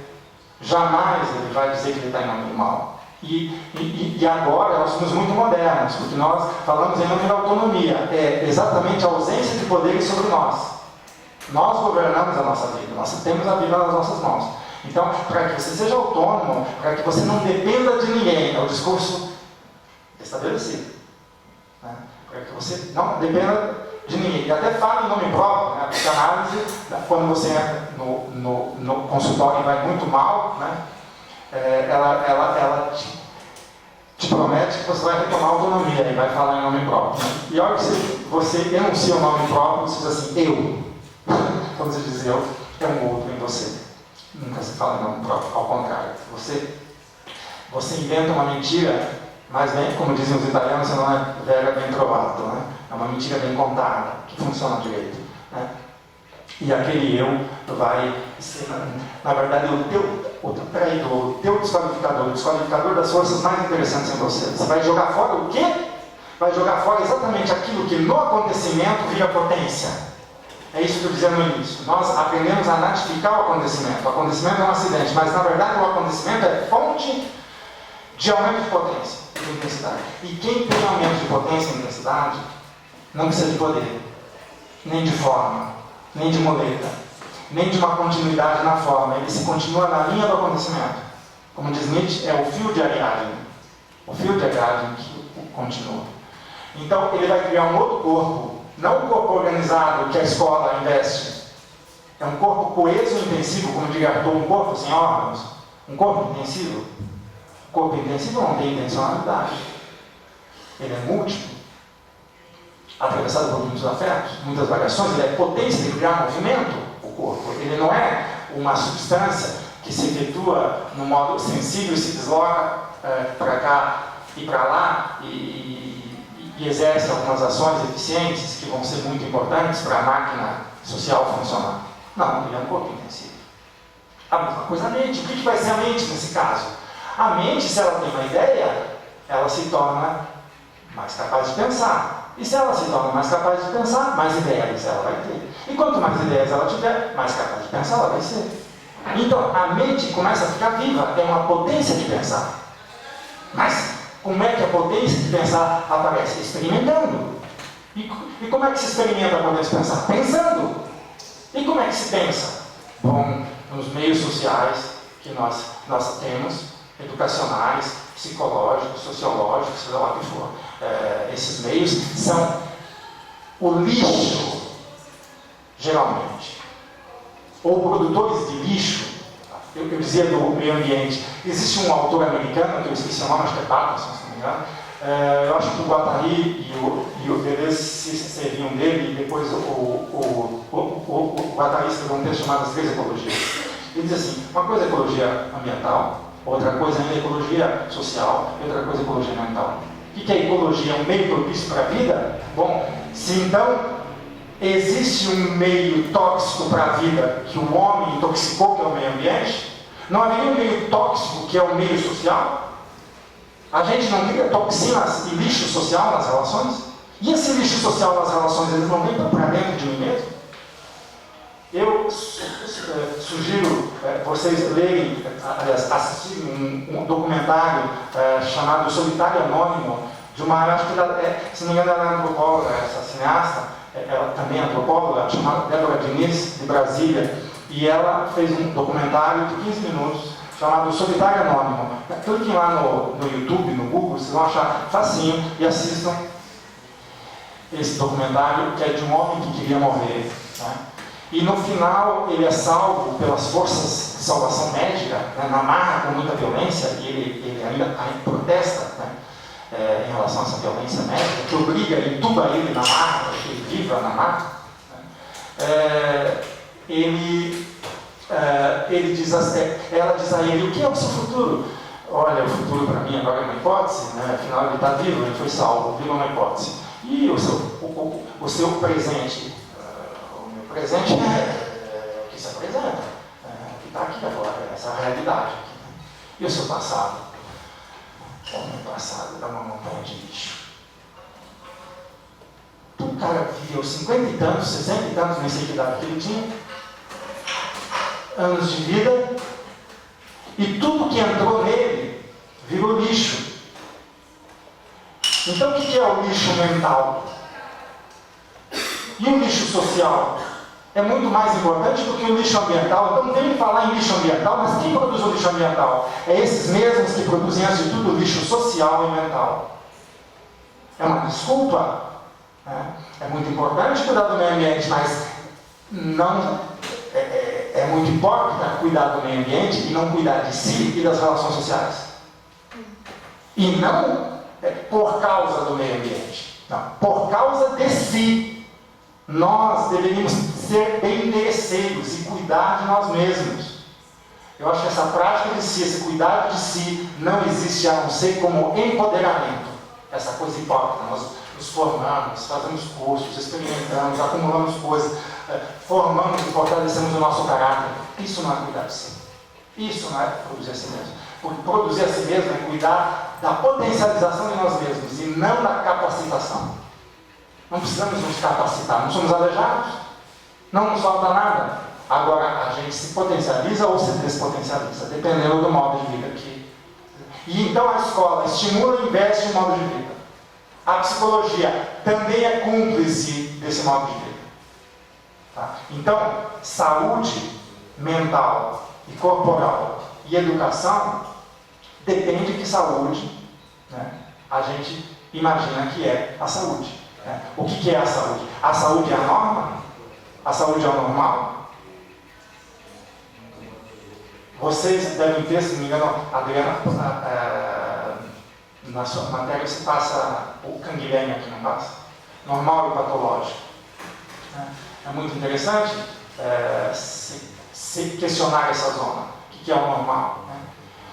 jamais ele vai dizer que ele está em nome do mal. E agora nós somos muito modernos, porque nós falamos em nome da autonomia, é exatamente a ausência de poderes sobre nós. Nós governamos a nossa vida, nós temos a vida nas nossas mãos. Então, para que você seja autônomo, para que você não dependa de ninguém, é o discurso estabelecido. Né? Para que você não dependa de ninguém. E até fala em nome próprio, né? A psicanálise, quando você entra no consultório e vai muito mal, né? Ela te promete que você vai retomar a autonomia e vai falar em nome próprio. Né? E a hora que você enuncia o nome próprio, você diz assim, eu. Quando você diz eu, é um outro em você. Nunca se fala em nome próprio, ao contrário. Você inventa uma mentira, mas bem, como dizem os italianos, você não é vera bem trovato, né? É uma mentira bem contada, que funciona direito. Né? E aquele eu vai ser, na verdade, o teu traidor, o teu desqualificador, o desqualificador das forças mais interessantes em você. Você vai jogar fora o quê? Vai jogar fora exatamente aquilo que no acontecimento vira potência. É isso que eu dizia no início. Nós aprendemos a natificar o acontecimento. O acontecimento é um acidente, mas na verdade o acontecimento é fonte de aumento de potência e de intensidade. E quem tem aumento de potência e intensidade não precisa de poder, nem de forma, nem de muleta, nem de uma continuidade na forma. Ele se continua na linha do acontecimento. Como diz Nietzsche, é o fio de Ariadne. O fio de Ariadne que continua. Então ele vai criar um outro corpo. Não o corpo organizado que a escola investe. É um corpo coeso e intensivo, como diria Arthur, um corpo sem órgãos. Um corpo intensivo. O corpo intensivo não tem intencionalidade. Ele é múltiplo, atravessado por muitos afetos, muitas variações. Ele é potência de criar movimento, o corpo. Ele não é uma substância que se efetua no modo sensível e se desloca para cá e para lá e exerce algumas ações eficientes que vão ser muito importantes para a máquina social funcionar. Não, ele é um corpo intensivo. A mesma coisa a mente. O que vai ser a mente nesse caso? A mente, se ela tem uma ideia, ela se torna mais capaz de pensar. E se ela se torna mais capaz de pensar, mais ideias ela vai ter. E quanto mais ideias ela tiver, mais capaz de pensar ela vai ser. Então, a mente começa a ficar viva, é uma potência de pensar. Mas, como é que a potência de pensar aparece? Experimentando. E como é que se experimenta a potência de pensar? Pensando. E como é que se pensa? Bom, nos meios sociais que nós temos, educacionais, psicológicos, sociológicos, seja lá o que for. Esses meios são o lixo, geralmente. Ou produtores de lixo. Eu dizia do meio ambiente. Existe um autor americano, que eu esqueci o nome, acho que é Patterson, se não me engano. Eu acho que o Guattari e o Deleuze se serviam dele, e depois o Guattari escreveu um texto chamado As Três Ecologias. Ele diz assim: uma coisa é ecologia ambiental, outra coisa é ecologia social, e outra coisa é ecologia mental. O que é ecologia? É um meio propício para a vida? Bom, se então existe um meio tóxico para a vida que o homem intoxicou, que é o meio ambiente, não haveria um meio tóxico que é o meio social? A gente não cria toxinas e lixo social nas relações? E esse lixo social nas relações, eles não vêm para dentro de mim mesmo? Eu sugiro vocês lerem, assistirem um documentário chamado O Solitário Anônimo, de uma, acho que se não me engano, ela é antropóloga, essa cineasta, ela também é antropóloga, chamada Débora Diniz, de Brasília, e ela fez um documentário de 15 minutos, chamado O Solitário Anônimo. Cliquem lá no YouTube, no Google, vocês vão achar facinho e assistam esse documentário, que é de um homem que queria morrer. Né? E no final ele é salvo pelas forças de salvação médica, né, na marra com muita violência, e ele ainda protesta, né, em relação a essa violência médica, que obriga, entuba ele na marra, para que ele viva na marra. Né? Ele diz, ela diz a ele: o que é o seu futuro? Olha, o futuro para mim agora é uma hipótese, né? Afinal ele está vivo, ele foi salvo, vivo é uma hipótese. E o seu presente? O meu presente é o que se apresenta, que está aqui agora, essa realidade aqui. E o seu passado? O meu passado é uma montanha de lixo. O cara viveu 50 e tantos, 60 e tantos, nem sei que idade que ele tinha, anos de vida, e tudo que entrou nele virou lixo. Então o que é o lixo mental? E o lixo social? É muito mais importante do que o lixo ambiental. Então não tem que falar em lixo ambiental, mas quem produz o lixo ambiental? É esses mesmos que produzem, antes de tudo, o lixo social e mental. É uma desculpa. Né? É muito importante cuidar do meio ambiente, mas não é muito hipócrita cuidar do meio ambiente e não cuidar de si e das relações sociais. E não por causa do meio ambiente. Não, por causa de si. Nós deveríamos ser bem interesseiros e cuidar de nós mesmos. Eu acho que essa prática de si, esse cuidado de si, não existe a não ser como empoderamento. Essa coisa hipócrita. Nós nos formamos, fazemos cursos, experimentamos, acumulamos coisas, formamos e fortalecemos o nosso caráter. Isso não é cuidar de si. Isso não é produzir a si mesmo. Porque produzir a si mesmo é cuidar da potencialização de nós mesmos e não da capacitação. Não precisamos nos capacitar, não somos aleijados, não nos falta nada. Agora, a gente se potencializa ou se despotencializa, dependendo do modo de vida que... E então a escola estimula e investe em modo de vida. A psicologia também é cúmplice desse modo de vida. Tá? Então, saúde mental e corporal e educação depende de que saúde, né, a gente imagina que é a saúde. O que é a saúde? A saúde é a norma? A saúde é o normal? Vocês devem ter, se não me engano, Adriana, na sua matéria você passa o Canguilhem aqui, não passa? Normal e patológico. É muito interessante se questionar essa zona. O que é o normal?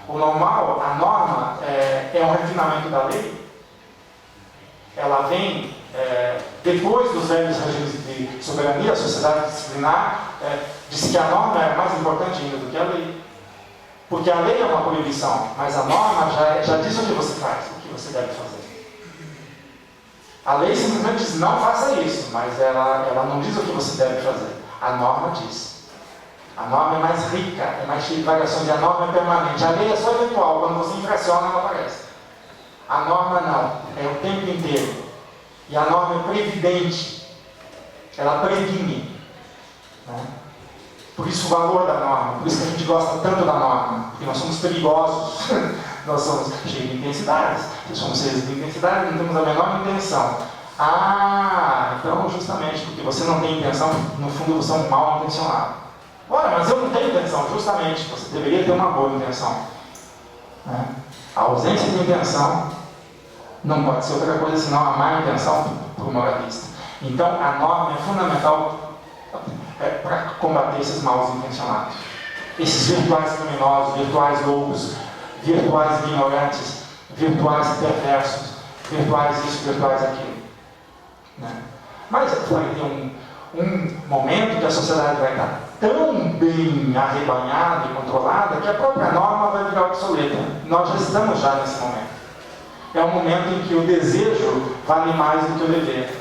O normal, a norma, é um refinamento da lei. Ela vem depois dos velhos regimes de soberania, a sociedade disciplinar, disse que a norma é mais importante ainda do que a lei. Porque a lei é uma proibição, mas a norma já diz o que você faz, o que você deve fazer. A lei simplesmente diz: não faça isso, mas ela não diz o que você deve fazer. A norma diz. A norma é mais rica, é mais cheia de variações, e a norma é permanente. A lei é só eventual, quando você infraciona ela aparece. A norma não, é o tempo inteiro. E a norma é previdente, ela previne. Né? Por isso o valor da norma, por isso que a gente gosta tanto da norma, porque nós somos perigosos, nós somos cheios de intensidades, se somos seres de intensidade, não temos a menor intenção. Então justamente porque você não tem intenção, no fundo você é um mal intencionado. Ora, mas eu não tenho intenção, justamente, você deveria ter uma boa intenção. Né? A ausência de intenção não pode ser outra coisa senão a má intenção para o moralista. Então a norma é fundamental para combater esses maus intencionados. Esses virtuais criminosos, virtuais loucos, virtuais ignorantes, virtuais perversos, virtuais isso, virtuais aquilo. Né? Mas vai ter um momento que a sociedade vai estar tão bem arrebanhada e controlada que a própria norma vai virar obsoleta. Nós já estamos nesse momento. É um momento em que o desejo vale mais do que o dever.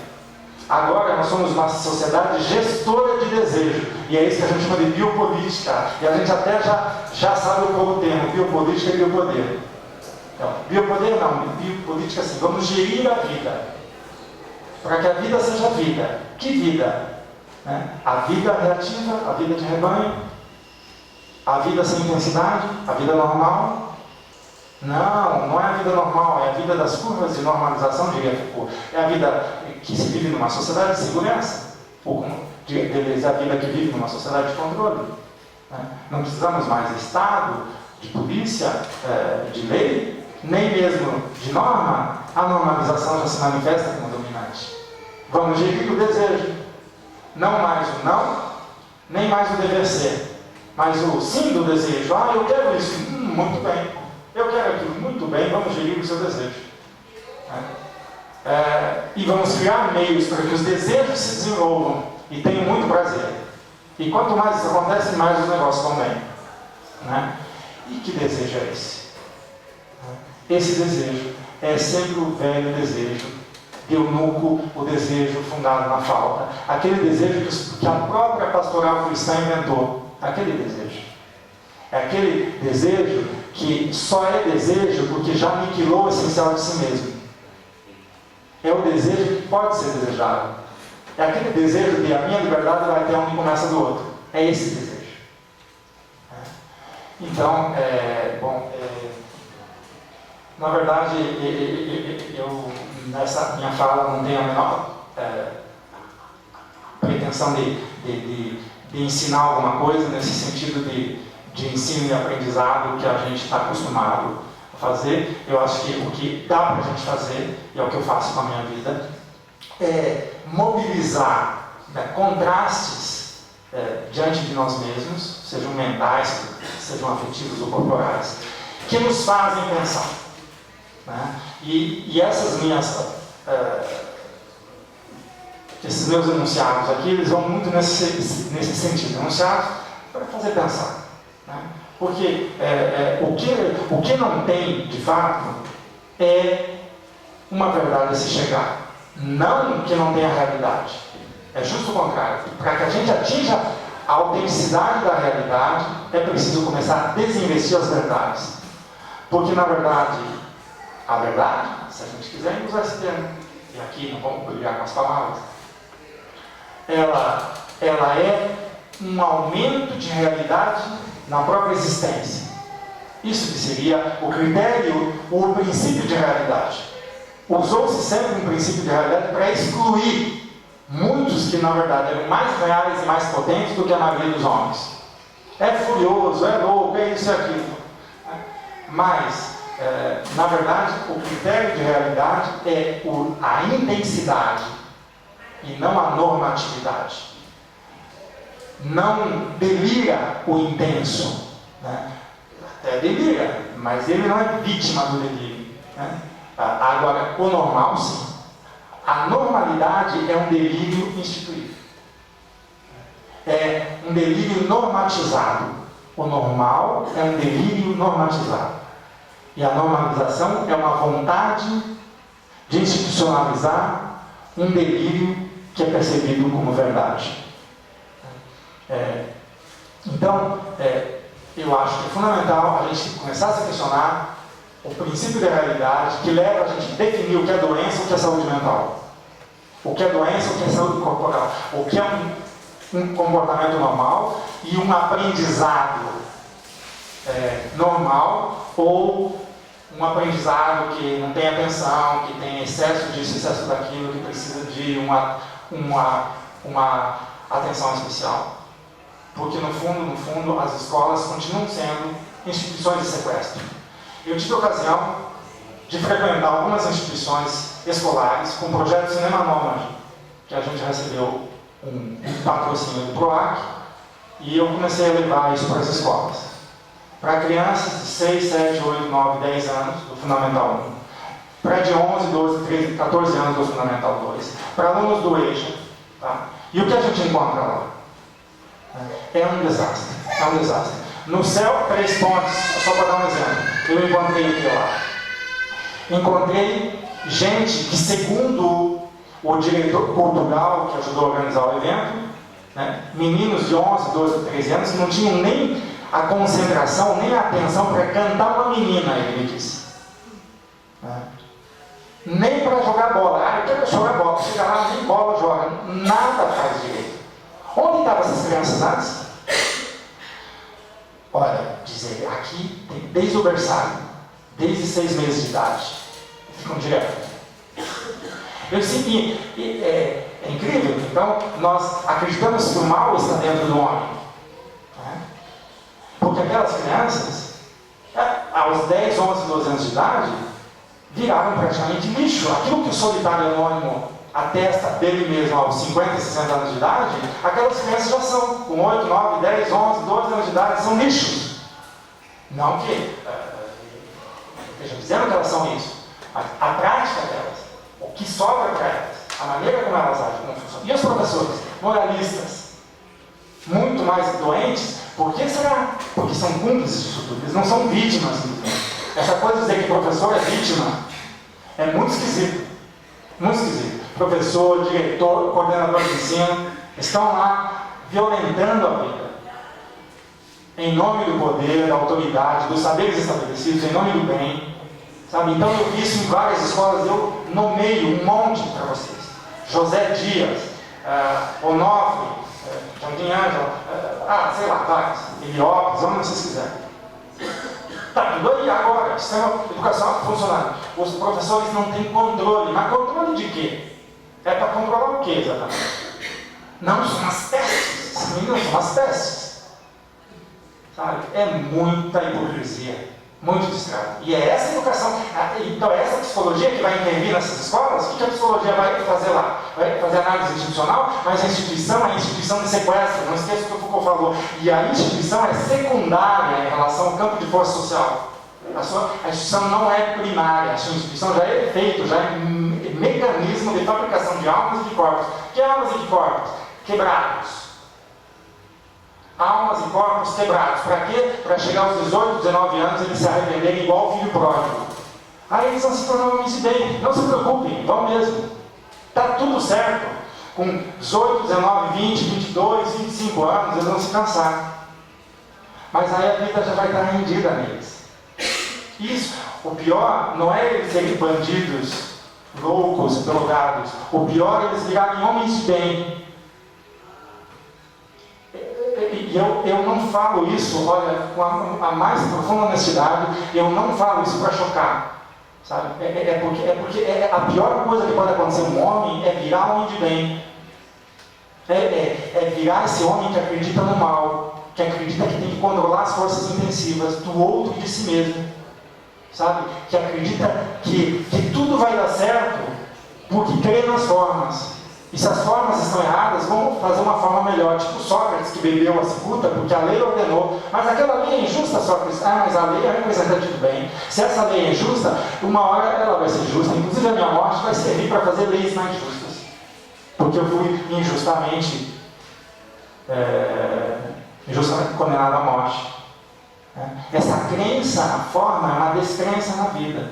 Agora nós somos uma sociedade gestora de desejo. E é isso que a gente chama de biopolítica. E a gente até já sabe o pouco termo, biopolítica e biopoder. Então, biopoder não, biopolítica assim, vamos gerir a vida. Para que a vida seja vida. Que vida? Né? A vida reativa, a vida de rebanho, a vida sem intensidade, a vida normal. Não é a vida normal, é a vida das curvas de normalização, diria Foucault. É a vida que se vive numa sociedade de segurança, ou a vida que vive numa sociedade de controle. Né? Não precisamos mais de Estado, de polícia, de lei, nem mesmo de norma. A normalização já se manifesta como dominante. Vamos gerir o desejo. Não mais o não, nem mais o dever ser, mas o sim do desejo. Eu quero isso, muito bem. Eu quero aquilo, muito bem, vamos gerir o seu desejo. E vamos criar meios para que os desejos se desenvolvam e tenham muito prazer. E quanto mais isso acontece, mais os negócios vão bem. Né? E que desejo é esse? Esse desejo é sempre o velho desejo de eunuco, o desejo fundado na falta. Aquele desejo que a própria pastoral cristã inventou. Aquele desejo. É aquele desejo que só é desejo porque já aniquilou o essencial de si mesmo. É o desejo que pode ser desejado. É aquele desejo de a minha liberdade vai até onde começa do outro. É esse desejo. Então, na verdade, eu nessa minha fala não tenho a menor pretensão de ensinar alguma coisa nesse sentido de ensino e aprendizado que a gente está acostumado a fazer. Eu acho que o que dá para a gente fazer, e é o que eu faço com a minha vida, é mobilizar contrastes diante de nós mesmos, sejam mentais, sejam afetivos ou corporais, que nos fazem pensar. Né? E esses meus enunciados aqui, eles vão muito nesse sentido, enunciados para fazer pensar. Né? Porque o que não tem, de fato, é uma verdade a se chegar. Não que não tenha realidade. É justo o contrário. Para que a gente atinja a autenticidade da realidade, é preciso começar a desinvestir as verdades. Porque, na verdade, a verdade, se a gente quiser usar esse termo, e aqui não vamos brigar com as palavras, ela é um aumento de realidade na própria existência. Isso que seria o critério, o princípio de realidade. Usou-se sempre um princípio de realidade para excluir muitos que, na verdade, eram mais reais e mais potentes do que a maioria dos homens. É furioso, é louco, é isso e aquilo. Mas, na verdade, o critério de realidade é a intensidade e não a normatividade. Não delira o intenso. Né? Até delira, mas ele não é vítima do delírio. Né? Agora, o normal, sim. A normalidade é um delírio instituído. É um delírio normatizado. O normal é um delírio normatizado. E a normalização é uma vontade de institucionalizar um delírio que é percebido como verdade. Então, eu acho que é fundamental a gente começar a se questionar o princípio da realidade que leva a gente a definir o que é doença e o que é saúde mental. O que é doença e o que é saúde corporal. O que é um comportamento normal e um aprendizado normal, ou um aprendizado que não tem atenção, que tem excesso disso, excesso daquilo, que precisa de uma atenção especial. Porque no fundo, as escolas continuam sendo instituições de sequestro. Eu tive a ocasião de frequentar algumas instituições escolares com o projeto Cinema Nômade, que a gente recebeu um patrocínio do PROAC, e eu comecei a levar isso para as escolas. Para crianças de 6, 7, 8, 9, 10 anos do Fundamental 1, para de 11, 12, 13, 14 anos do Fundamental 2, para alunos do EJA. Tá? E o que a gente encontra lá? É um desastre. É um desastre. No céu, 3 pontos, só para dar um exemplo. Eu encontrei aqui lá. Encontrei gente que, segundo o diretor cultural que ajudou a organizar o evento, né, meninos de 11, 12, 13 anos que não tinham nem a concentração, nem a atenção para cantar uma menina, ele me disse. Nem para jogar bola. Ah, eu quero jogar bola. Chega lá, nem bola joga. Nada faz direito. Onde estavam essas crianças antes? Olha, diz ele, aqui tem desde o berçário, desde 6 meses de idade. Ficam direto. Eu disse, é incrível. Então, nós acreditamos que o mal está dentro do homem. Porque aquelas crianças, aos 10, 11, 12 anos de idade, viravam praticamente lixo. Aquilo que o solitário anônimo atesta dele mesmo aos 50, 60 anos de idade, aquelas crianças já são, com 8, 9, 10, 11, 12 anos de idade, são lixos. Não que estejam dizendo que elas são isso, mas a prática delas, o que sobra para elas, a maneira como elas agem, como funcionam. E os professores, moralistas, muito mais doentes. Por que será? Porque são cúmplices disso tudo, eles não são vítimas. Essa coisa de dizer que professor é vítima é muito esquisito. Muito esquisito. Professor, diretor, coordenador de ensino estão lá violentando a vida. Em nome do poder, da autoridade, dos saberes estabelecidos, em nome do bem. Sabe? Então eu vi isso em várias escolas, eu nomeio um monte para vocês. José Dias, Onofre, Jardim Ângelo, sei lá, vários, Heliópolis, onde vocês quiserem. Tá tudo aí agora, o sistema de educação funcionando. Os professores não têm controle, mas controle de quê? É para controlar o quê exatamente? Não, são as testes, esses meninos são as testes. Sabe? É muita hipocrisia, muito distrato. E é essa educação, então é essa psicologia que vai intervir nessas escolas. O que a psicologia vai fazer lá? Vai fazer análise institucional, mas a instituição é a instituição de sequestro, não esqueça o que o Foucault falou. E a instituição é secundária em relação ao campo de força social. A instituição não é primária, a instituição já é efeito, já é mecanismo de fabricação de almas e de corpos. Que almas e de corpos? Quebrados. Almas e corpos quebrados. Para quê? Para chegar aos 18, 19 anos eles se arrependerem igual o filho pródigo. Aí eles vão se tornar homens de bem. Não se preocupem, vão mesmo. Está tudo certo. Com 18, 19, 20, 22, 25 anos, eles vão se cansar. Mas aí a vida já vai estar rendida neles. Isso, o pior não é eles serem bandidos, loucos, drogados. O pior é eles virarem homens de bem. E eu não falo isso, olha, com a mais profunda honestidade, eu não falo isso para chocar, sabe? Porque a pior coisa que pode acontecer a um homem é virar homem de bem. É virar esse homem que acredita no mal, que acredita que tem que controlar as forças intensivas do outro e de si mesmo, sabe? Que acredita que tudo vai dar certo porque crê nas formas. E se as formas estão erradas, vamos fazer uma forma melhor. Tipo Sócrates, que bebeu a cicuta porque a lei ordenou. Mas aquela lei é injusta, Sócrates. Mas a lei é representante do bem. Se essa lei é injusta, uma hora ela vai ser justa. Inclusive a minha morte vai servir para fazer leis mais justas. Porque eu fui injustamente condenado à morte. Essa crença na forma é uma descrença na vida.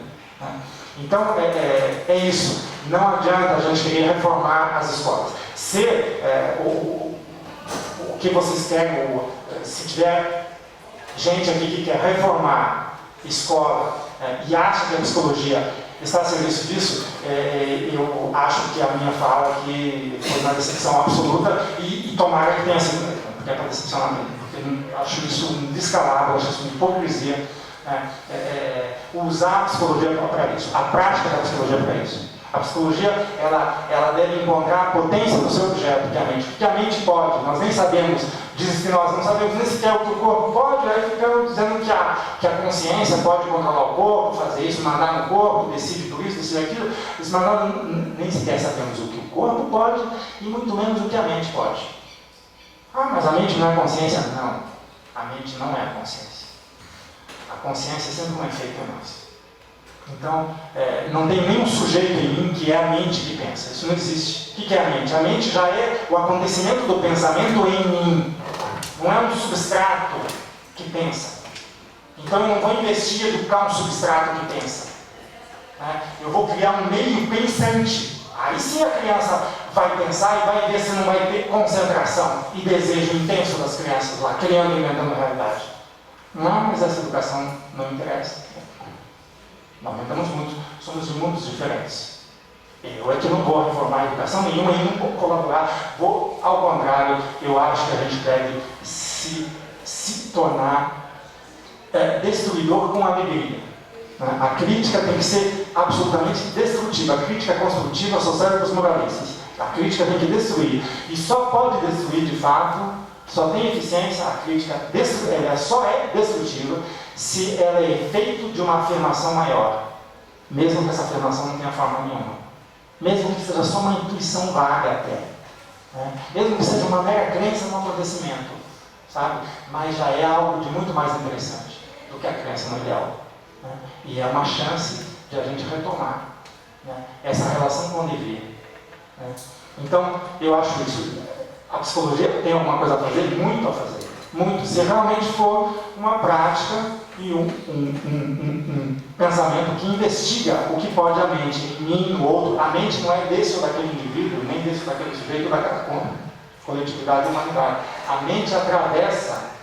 Então, é isso. Não adianta a gente querer reformar as escolas. Se o que vocês querem, se tiver gente aqui que quer reformar escola e acha que a psicologia está a serviço disso, eu acho que a minha fala aqui foi uma decepção absoluta e tomara que tenha sido, porque é para decepcionar mesmo, porque eu acho isso um descalabro, eu acho isso uma hipocrisia, usar a psicologia para isso, a prática da psicologia para isso. A psicologia, ela deve encontrar a potência do seu objeto, que é a mente. Porque a mente pode, nós nem sabemos, dizem que nós não sabemos nem sequer o que o corpo pode, aí ficamos dizendo que a consciência pode controlar o corpo, fazer isso, mandar no corpo, decide por isso, decide aquilo, mas nós nem sequer sabemos o que o corpo pode e muito menos o que a mente pode. Ah, mas a mente não é consciência? Não, a mente não é consciência. A consciência é sempre um efeito em nós. Então, não tem nenhum sujeito em mim que é a mente que pensa. Isso não existe. O que é a mente? A mente já é o acontecimento do pensamento em mim. Não é um substrato que pensa. Então, eu não vou investir em educar um substrato que pensa. Eu vou criar um meio pensante. Aí sim a criança vai pensar e vai ver se não vai ter concentração e desejo intenso das crianças lá, criando e inventando a realidade. Não, mas essa educação não interessa. Nós somos de mundos diferentes. Eu é que não vou reformar a educação nenhuma e não vou colaborar. Ao contrário, eu acho que a gente deve se tornar destruidor com alegria. A crítica tem que ser absolutamente destrutiva. A crítica construtiva só serve para os moralistas. A crítica tem que destruir. E só pode destruir de fato, só tem eficiência, a crítica ela só é destrutiva se ela é efeito de uma afirmação maior, mesmo que essa afirmação não tenha forma nenhuma, mesmo que seja só uma intuição vaga até, mesmo que seja uma mera crença no acontecimento, sabe? Mas já é algo de muito mais interessante do que a crença no ideal, e é uma chance de a gente retomar essa relação com o dever. Então, eu acho isso. A psicologia tem alguma coisa a fazer? Muito a fazer. Muito. Se realmente for uma prática e um pensamento que investiga o que pode a mente, em mim, no outro. A mente não é desse ou daquele indivíduo, nem desse ou daquele sujeito, daquela coletividade e humanidade. A mente atravessa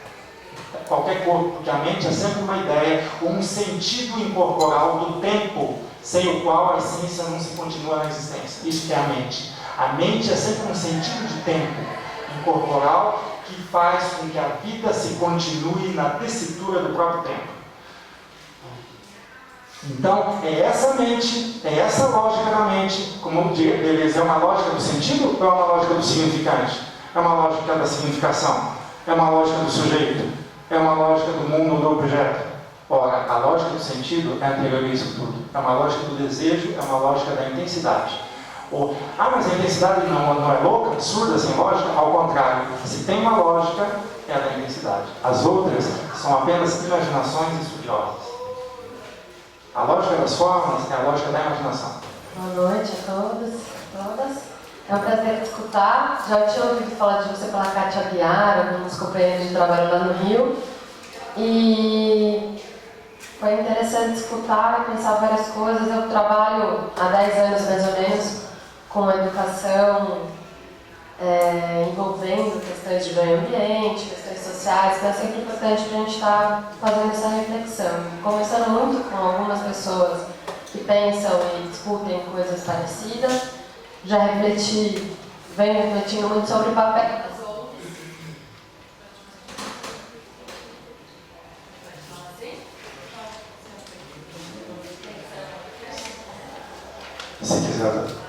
qualquer corpo, porque a mente é sempre uma ideia, um sentido incorporal do tempo, sem o qual a essência não se continua na existência. Isso que é a mente. A mente é sempre um sentido de tempo incorporal que faz com que a vida se continue na tessitura do próprio tempo. Então, é essa mente, é essa lógica da mente, como Deleuze, é uma lógica do sentido ou é uma lógica do significante? É uma lógica da significação? É uma lógica do sujeito? É uma lógica do mundo ou do objeto? Ora, a lógica do sentido é anterior a isso tudo. É uma lógica do desejo, é uma lógica da intensidade. Mas a intensidade não é louca, absurda, sem lógica? Ao contrário, se tem uma lógica, é a da intensidade. As outras são apenas imaginações estudiosas. A lógica das formas é a lógica da imaginação. Boa noite a todos e todas. É um prazer escutar. Já tinha ouvido falar de você pela Kátia Aguiar, alguns companheiros de trabalho lá no Rio. E foi interessante escutar e pensar várias coisas. Eu trabalho há 10 anos mais ou menos com a educação envolvendo questões de meio ambiente, questões sociais, então é sempre importante para a gente estar fazendo essa reflexão. Conversando muito com algumas pessoas que pensam e discutem coisas parecidas, já venho refletindo muito sobre o papel das ONGs. Se quiser.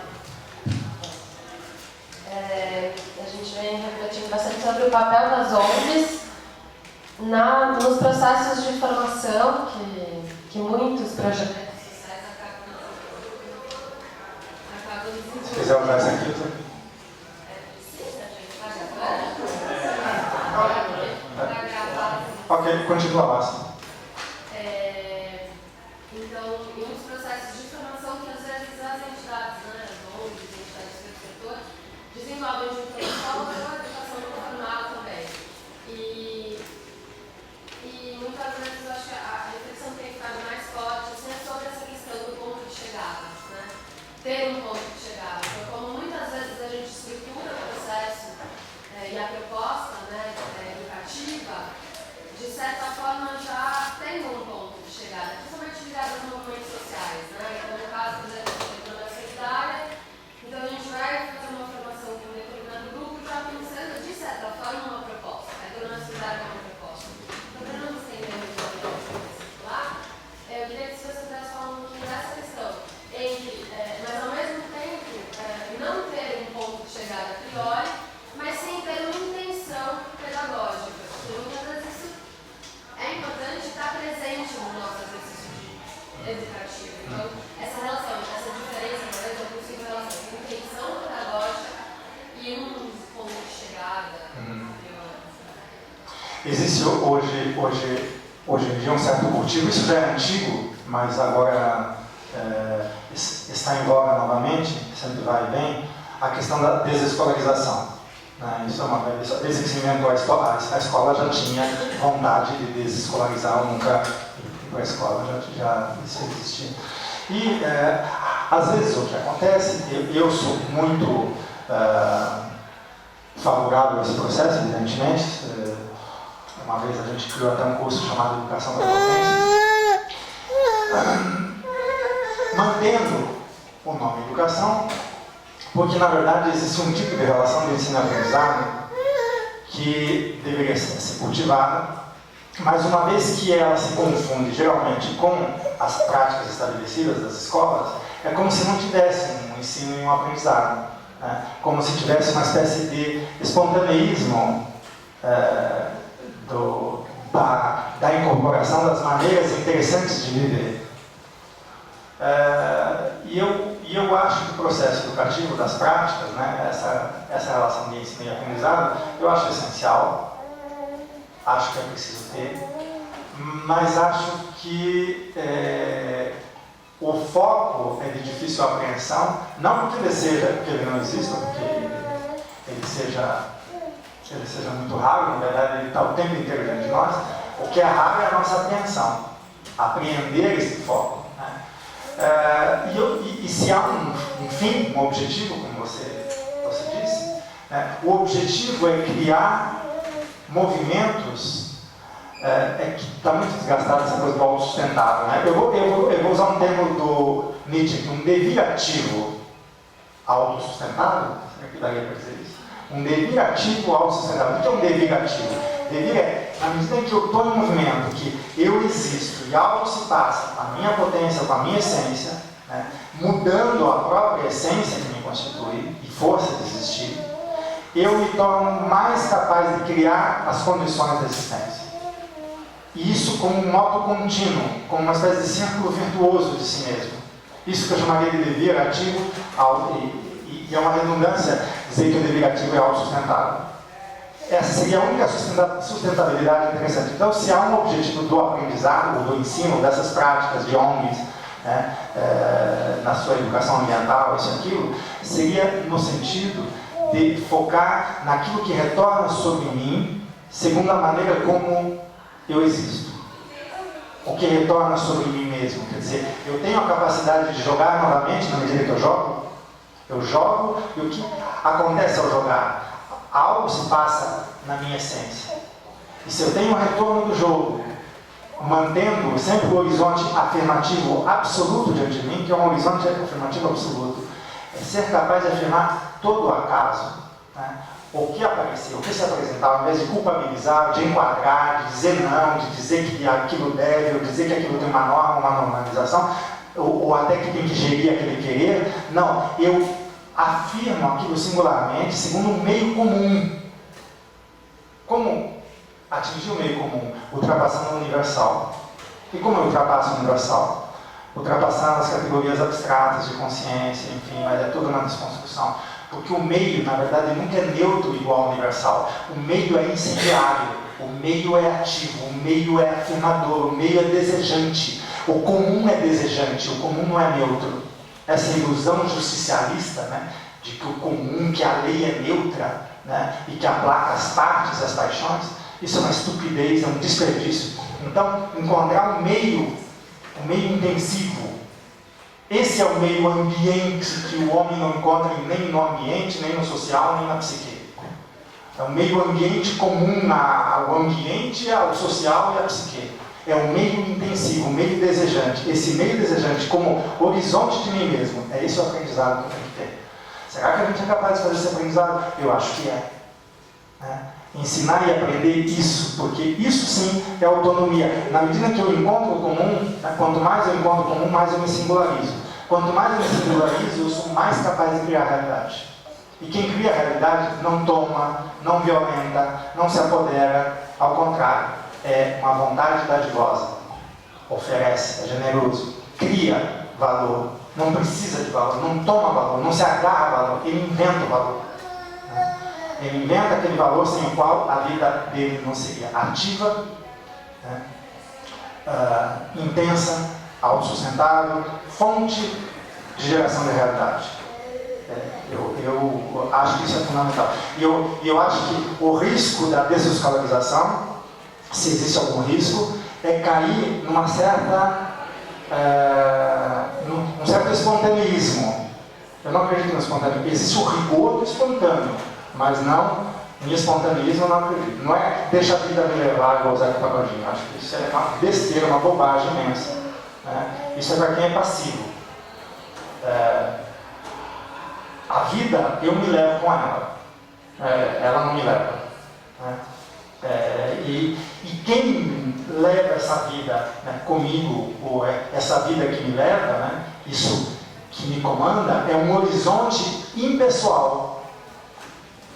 A gente vem refletindo bastante sobre o papel das ONGs nos processos de formação que muitos projetos sociais acabam desenvolvendo. Se quiser usar essa aqui, usa. Precisa, gente? Vai gravar. Ok, continua lá. Então, em muitos processos de formação que às vezes as entidades, as ONGs, entidades do setor, desenvolvem de informação ou a educação não formal também. E muitas vezes eu acho que a reflexão que tem ficado mais forte assim, é sobre essa questão do ponto de chegada. Ter um ponto de chegada. Então, como muitas vezes a gente estrutura o processo e a proposta educativa existe hoje em dia um certo cultivo, isso já é antigo, mas agora está em voga novamente, sempre vai bem, a questão da desescolarização. Né? Isso é uma coisa, desde que se inventou a escola já tinha vontade de desescolarizar, eu nunca fui para a escola, já isso existia. E às vezes o que acontece, eu sou muito favorável a esse processo, evidentemente. Uma vez a gente criou até um curso chamado Educação da Potência, mantendo o nome educação, porque na verdade existe um tipo de relação de ensino-aprendizado que deveria ser cultivada, mas uma vez que ela se confunde geralmente com as práticas estabelecidas das escolas, é como se não tivesse um ensino e um aprendizado, né? Como se tivesse uma espécie de espontaneísmo da incorporação das maneiras interessantes de viver. E eu acho que o processo educativo das práticas, né, essa relação de ensino e aprendizado, eu acho essencial, acho que é preciso ter, mas acho que o foco é de difícil apreensão, não porque ele não exista, porque ele seja muito raro, na verdade ele está o tempo inteiro diante de nós. O que é raro é a nossa apreensão, apreender esse foco. Né? E se há um fim, um objetivo, como você disse, né? O objetivo é criar movimentos que está muito desgastado essa coisa do autossustentável. Né? Eu vou usar um termo do Nietzsche, um devir ativo autossustentável, será que daria para dizer isso? Um devir ativo autossustentável. O que é um devir ativo? Devir é, na medida em que eu estou em movimento, que eu existo e algo se passa com a minha potência, com a minha essência, né, mudando a própria essência que me constitui e força de existir, eu me torno mais capaz de criar as condições da existência. E isso como um modo contínuo, como uma espécie de círculo virtuoso de si mesmo. Isso que eu chamaria de devir ativo, e é uma redundância dizer que o devir ativo é autossustentável. Essa seria a única sustentabilidade interessante. Então, se há um objetivo do aprendizado, do ensino, dessas práticas de ONGs, né, na sua educação ambiental, isso e aquilo, seria no sentido de focar naquilo que retorna sobre mim, segundo a maneira como eu existo. O que retorna sobre mim mesmo. Quer dizer, eu tenho a capacidade de jogar novamente na medida que eu jogo. Eu jogo e o que acontece ao jogar? Algo se passa na minha essência. E se eu tenho um retorno do jogo, mantendo sempre o horizonte afirmativo absoluto diante de mim, que é um horizonte afirmativo absoluto, é ser capaz de afirmar todo o acaso, né? O que apareceu, o que se apresentar, ao invés de culpabilizar, de enquadrar, de dizer não, de dizer que aquilo deve, ou dizer que aquilo tem uma norma, uma normalização, ou até que tem que gerir aquele querer. Não, eu afirmo aquilo singularmente, segundo um meio comum. Como atingir o meio comum? Ultrapassando o universal. E como eu ultrapasso o universal? Ultrapassando as categorias abstratas de consciência, enfim, mas é toda uma desconstrução. Porque o meio, na verdade, nunca é neutro igual ao universal. O meio é incendiário, o meio é ativo, o meio é afirmador, o meio é desejante. O comum é desejante, o comum não é neutro. Essa ilusão justicialista, né, de que o comum, que a lei é neutra, né, e que aplaca as partes e as paixões, isso é uma estupidez, é um desperdício. Então, encontrar um meio intensivo, esse é o meio ambiente que o homem não encontra nem no ambiente, nem no social, nem na psique. É um meio ambiente comum ao ambiente, ao social e à psique. É um meio intensivo, um meio desejante. Esse meio desejante como horizonte de mim mesmo, é esse o aprendizado que eu tenho que ter. Será que a gente é capaz de fazer esse aprendizado? Eu acho que é. Né? Ensinar e aprender isso, porque isso sim é autonomia. Na medida que eu encontro o comum, né, quanto mais eu encontro o comum, mais eu me singularizo. Quanto mais eu me singularizo, eu sou mais capaz de criar a realidade. E quem cria a realidade não toma, não violenta, não se apodera, ao contrário, é uma vontade dadivosa, oferece, é generoso, cria valor, não precisa de valor, não toma valor, não se agarra a valor, ele inventa o valor. Ele inventa aquele valor sem o qual a vida dele não seria ativa, né? Intensa, autossustentável, fonte de geração de realidade. Eu acho que isso é fundamental. E eu acho que o risco da desescolarização, se existe algum risco, é cair num certo espontaneísmo. Eu não acredito no espontaneísmo. Existe o rigor do espontâneo, mas não em espontaneísmo. Eu não acredito. Não é deixa a vida me levar igual o Zeca Pagodinho. Acho que isso é uma besteira, uma bobagem imensa, né? Isso é para quem é passivo. A vida, eu me levo com ela. Ela não me leva, né? E quem leva essa vida, né, comigo, ou essa vida que me leva, né, isso que me comanda, é um horizonte impessoal,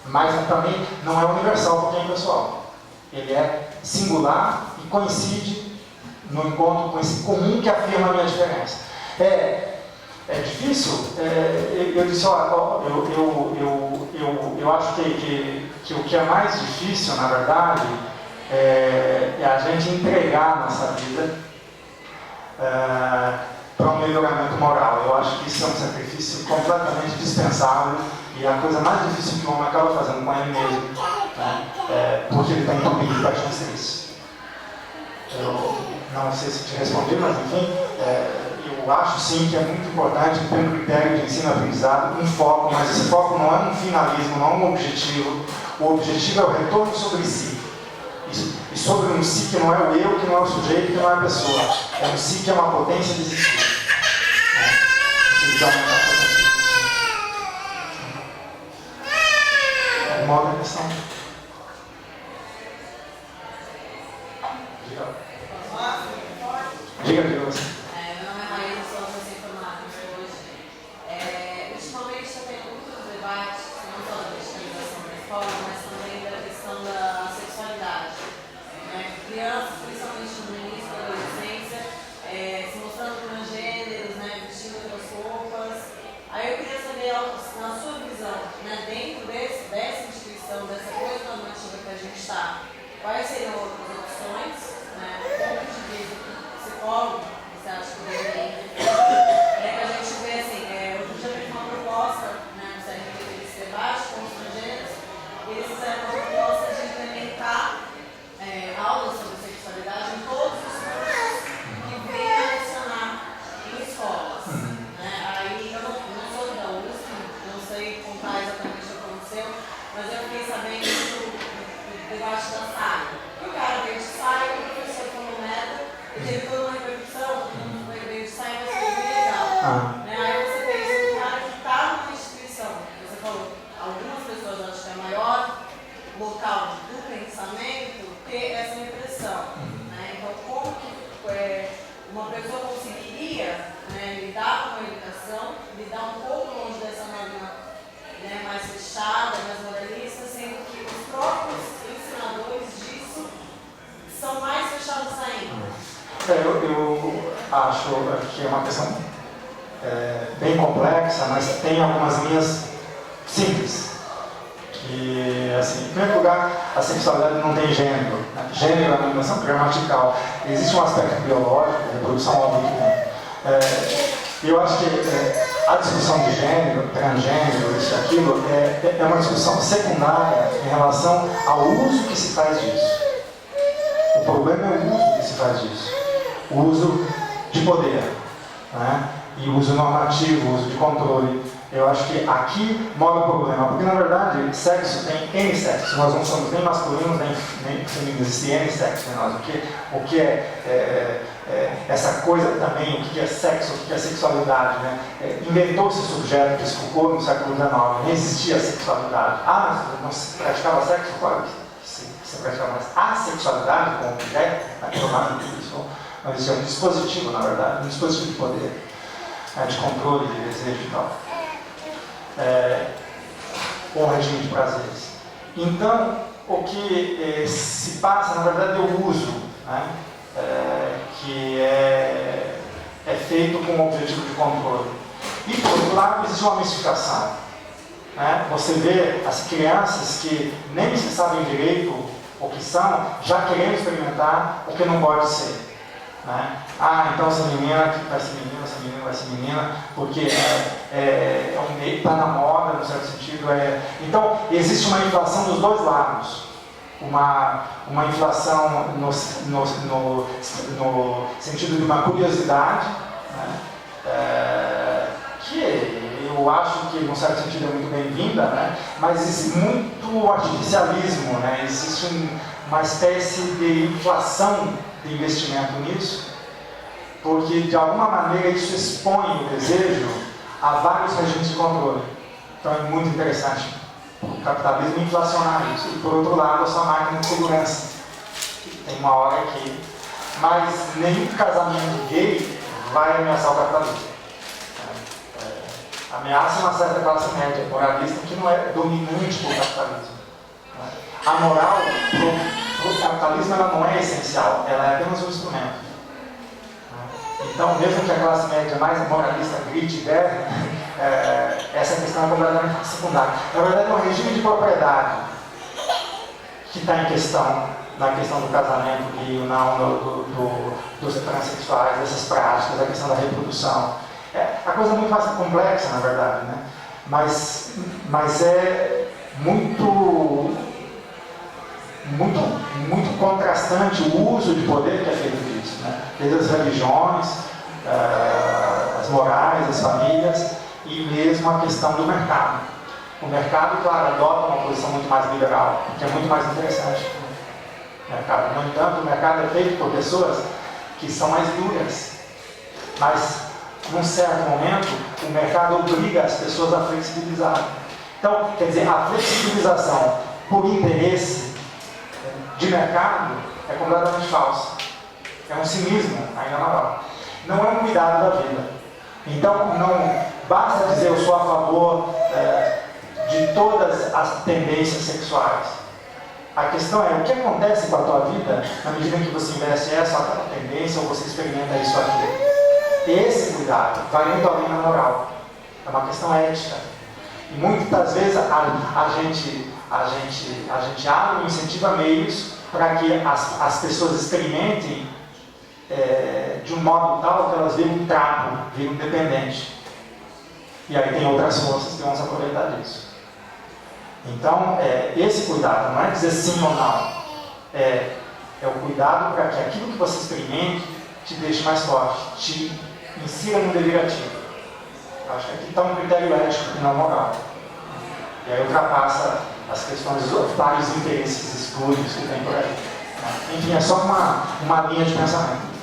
mas também não é universal porque é impessoal. Ele é singular e coincide no encontro com esse comum que afirma a minha diferença. É difícil? Eu disse, eu acho que o que é mais difícil, na verdade, é a gente entregar a nossa vida para um melhoramento moral. Eu acho que isso é um sacrifício completamente dispensável e é a coisa mais difícil que o homem acaba fazendo com ele mesmo, né? Porque ele está impedido para fazer isso. Eu não sei se te respondi, mas enfim, eu acho sim que é muito importante ter um critério de ensino-aprendizado, um foco, mas esse foco não é um finalismo, não é um objetivo. O objetivo é o retorno sobre si. E sobre um si que não é o eu, que não é o sujeito, que não é a pessoa. É um si que é uma potência de existir. Alguma outra questão? Diga você. Meu nome é Raíssa, sou recém-formada hoje. Ultimamente eu tenho muitos debates, não só da digitalização da escola, mas também da questão da sexualidade. Crianças, principalmente no início da adolescência, se mostrando transgêneros, vestindo outras roupas. Aí eu queria saber, na sua visão, dentro dessa instituição, dessa coisa normativa que a gente está, quais seriam outras opções, como indivíduo, psicólogo, você acha que deveria para a gente ver assim, hoje em dia teve uma proposta, no CRT desse debate com os transgêneros, eles fizeram uma proposta de implementar aulas sobre sexualidade em todos os cursos que venham a lecionar em escolas. Aí eu não sou da USP, não sei contar exatamente o que aconteceu, mas eu fiquei sabendo do debate da SAI. E o cara veio de SAI, o professor falou merda, e teve toda uma repercussão, veio de SAI, mas foi bem legal. Aí você pensa que o cara que está numa instituição, você falou, algumas pessoas acham que é maior local do pensamento, ter essa impressão. Então, como que uma pessoa conseguiria lidar com a educação, lidar um pouco longe dessa norma mais fechada, mais moralista, sendo que os próprios ensinadores disso são mais fechados ainda? Eu acho que é uma questão bem complexa, mas tem algumas linhas simples. Que, assim, em primeiro lugar, a sexualidade não tem gênero. Gênero é uma dimensão gramatical. Existe um aspecto biológico, reprodução óbvia. Eu acho que a discussão de gênero, transgênero, isso e aquilo, é uma discussão secundária em relação ao uso que se faz disso. O problema é o uso que se faz disso. O uso de poder, e o uso normativo, o uso de controle. Eu acho que aqui mora o problema, porque na verdade sexo tem N sexos, nós não somos nem masculinos nem femininos, existe N sexos em nós. O que é essa coisa também, o que é sexo, o que é sexualidade, inventou-se o sujeito que se Foucault no século XIX, nem existia sexualidade. Mas não se praticava sexo? Claro que se praticava, mas a sexualidade como objeto, isso não existia um dispositivo, na verdade, um dispositivo de poder, de controle, de desejo e tal. Um regime de prazeres. Então, o que se passa, na verdade, é o uso, que é feito com o objetivo de controle. E, por outro lado, existe uma mistificação. Né? Você vê as crianças que nem se sabem direito o que são, já querendo experimentar o que não pode ser. Né? Ah, então essa menina vai ser menina, essa menina vai ser menina, porque está na moda, no certo sentido. Então, existe uma inflação dos dois lados. Uma inflação no sentido de uma curiosidade, né? Que eu acho que, num certo sentido, é muito bem-vinda, né? Mas existe muito artificialismo, né? Existe uma espécie de inflação de investimento nisso, porque, de alguma maneira, isso expõe o desejo a vários regimes de controle. Então, é muito interessante o capitalismo inflacionar isso. E, por outro lado, a sua máquina de segurança. Tem uma hora que... Mas nenhum casamento gay vai ameaçar o capitalismo. Ameaça uma certa classe média moralista que não é dominante por capitalismo. A moral para o capitalismo ela não é essencial, ela é apenas um instrumento. Então, mesmo que a classe média mais moralista grite e berre, essa questão é completamente secundária. Na verdade, é um regime de propriedade que está em questão, na questão do casamento gay ou não, dos transexuais, dessas práticas, da questão da reprodução. A coisa é muito mais complexa, na verdade, né? Mas é muito contrastante o uso de poder que é feito disso, né? Desde as religiões, as morais, as famílias e mesmo a questão do mercado. O mercado, claro, adota uma posição muito mais liberal, que é muito mais interessante. Mercado. No entanto, o mercado é feito por pessoas que são mais duras, mas num certo momento o mercado obriga as pessoas a flexibilizar. Então, quer dizer, a flexibilização por interesse de mercado é completamente falsa. É um cinismo ainda maior. Não é um cuidado da vida. Então, não basta dizer eu sou a favor de todas as tendências sexuais. A questão é o que acontece com a tua vida na medida em que você investe essa ou aquela tendência ou você experimenta isso aqui. Esse cuidado vai muito além da moral. É uma questão ética. E muitas vezes a gente abre e incentiva meios para que as pessoas experimentem de um modo tal que elas viram um trapo, viram dependente. E aí tem outras forças que vão se aproveitar disso. Então, esse cuidado não é dizer sim ou não. É o cuidado para que aquilo que você experimente te deixe mais forte, te insira no dever ativo. Eu acho que aqui está um critério ético e não moral. E aí ultrapassa as questões dos vários interesses espúrios que tem por aí. Enfim, é só uma linha de pensamento.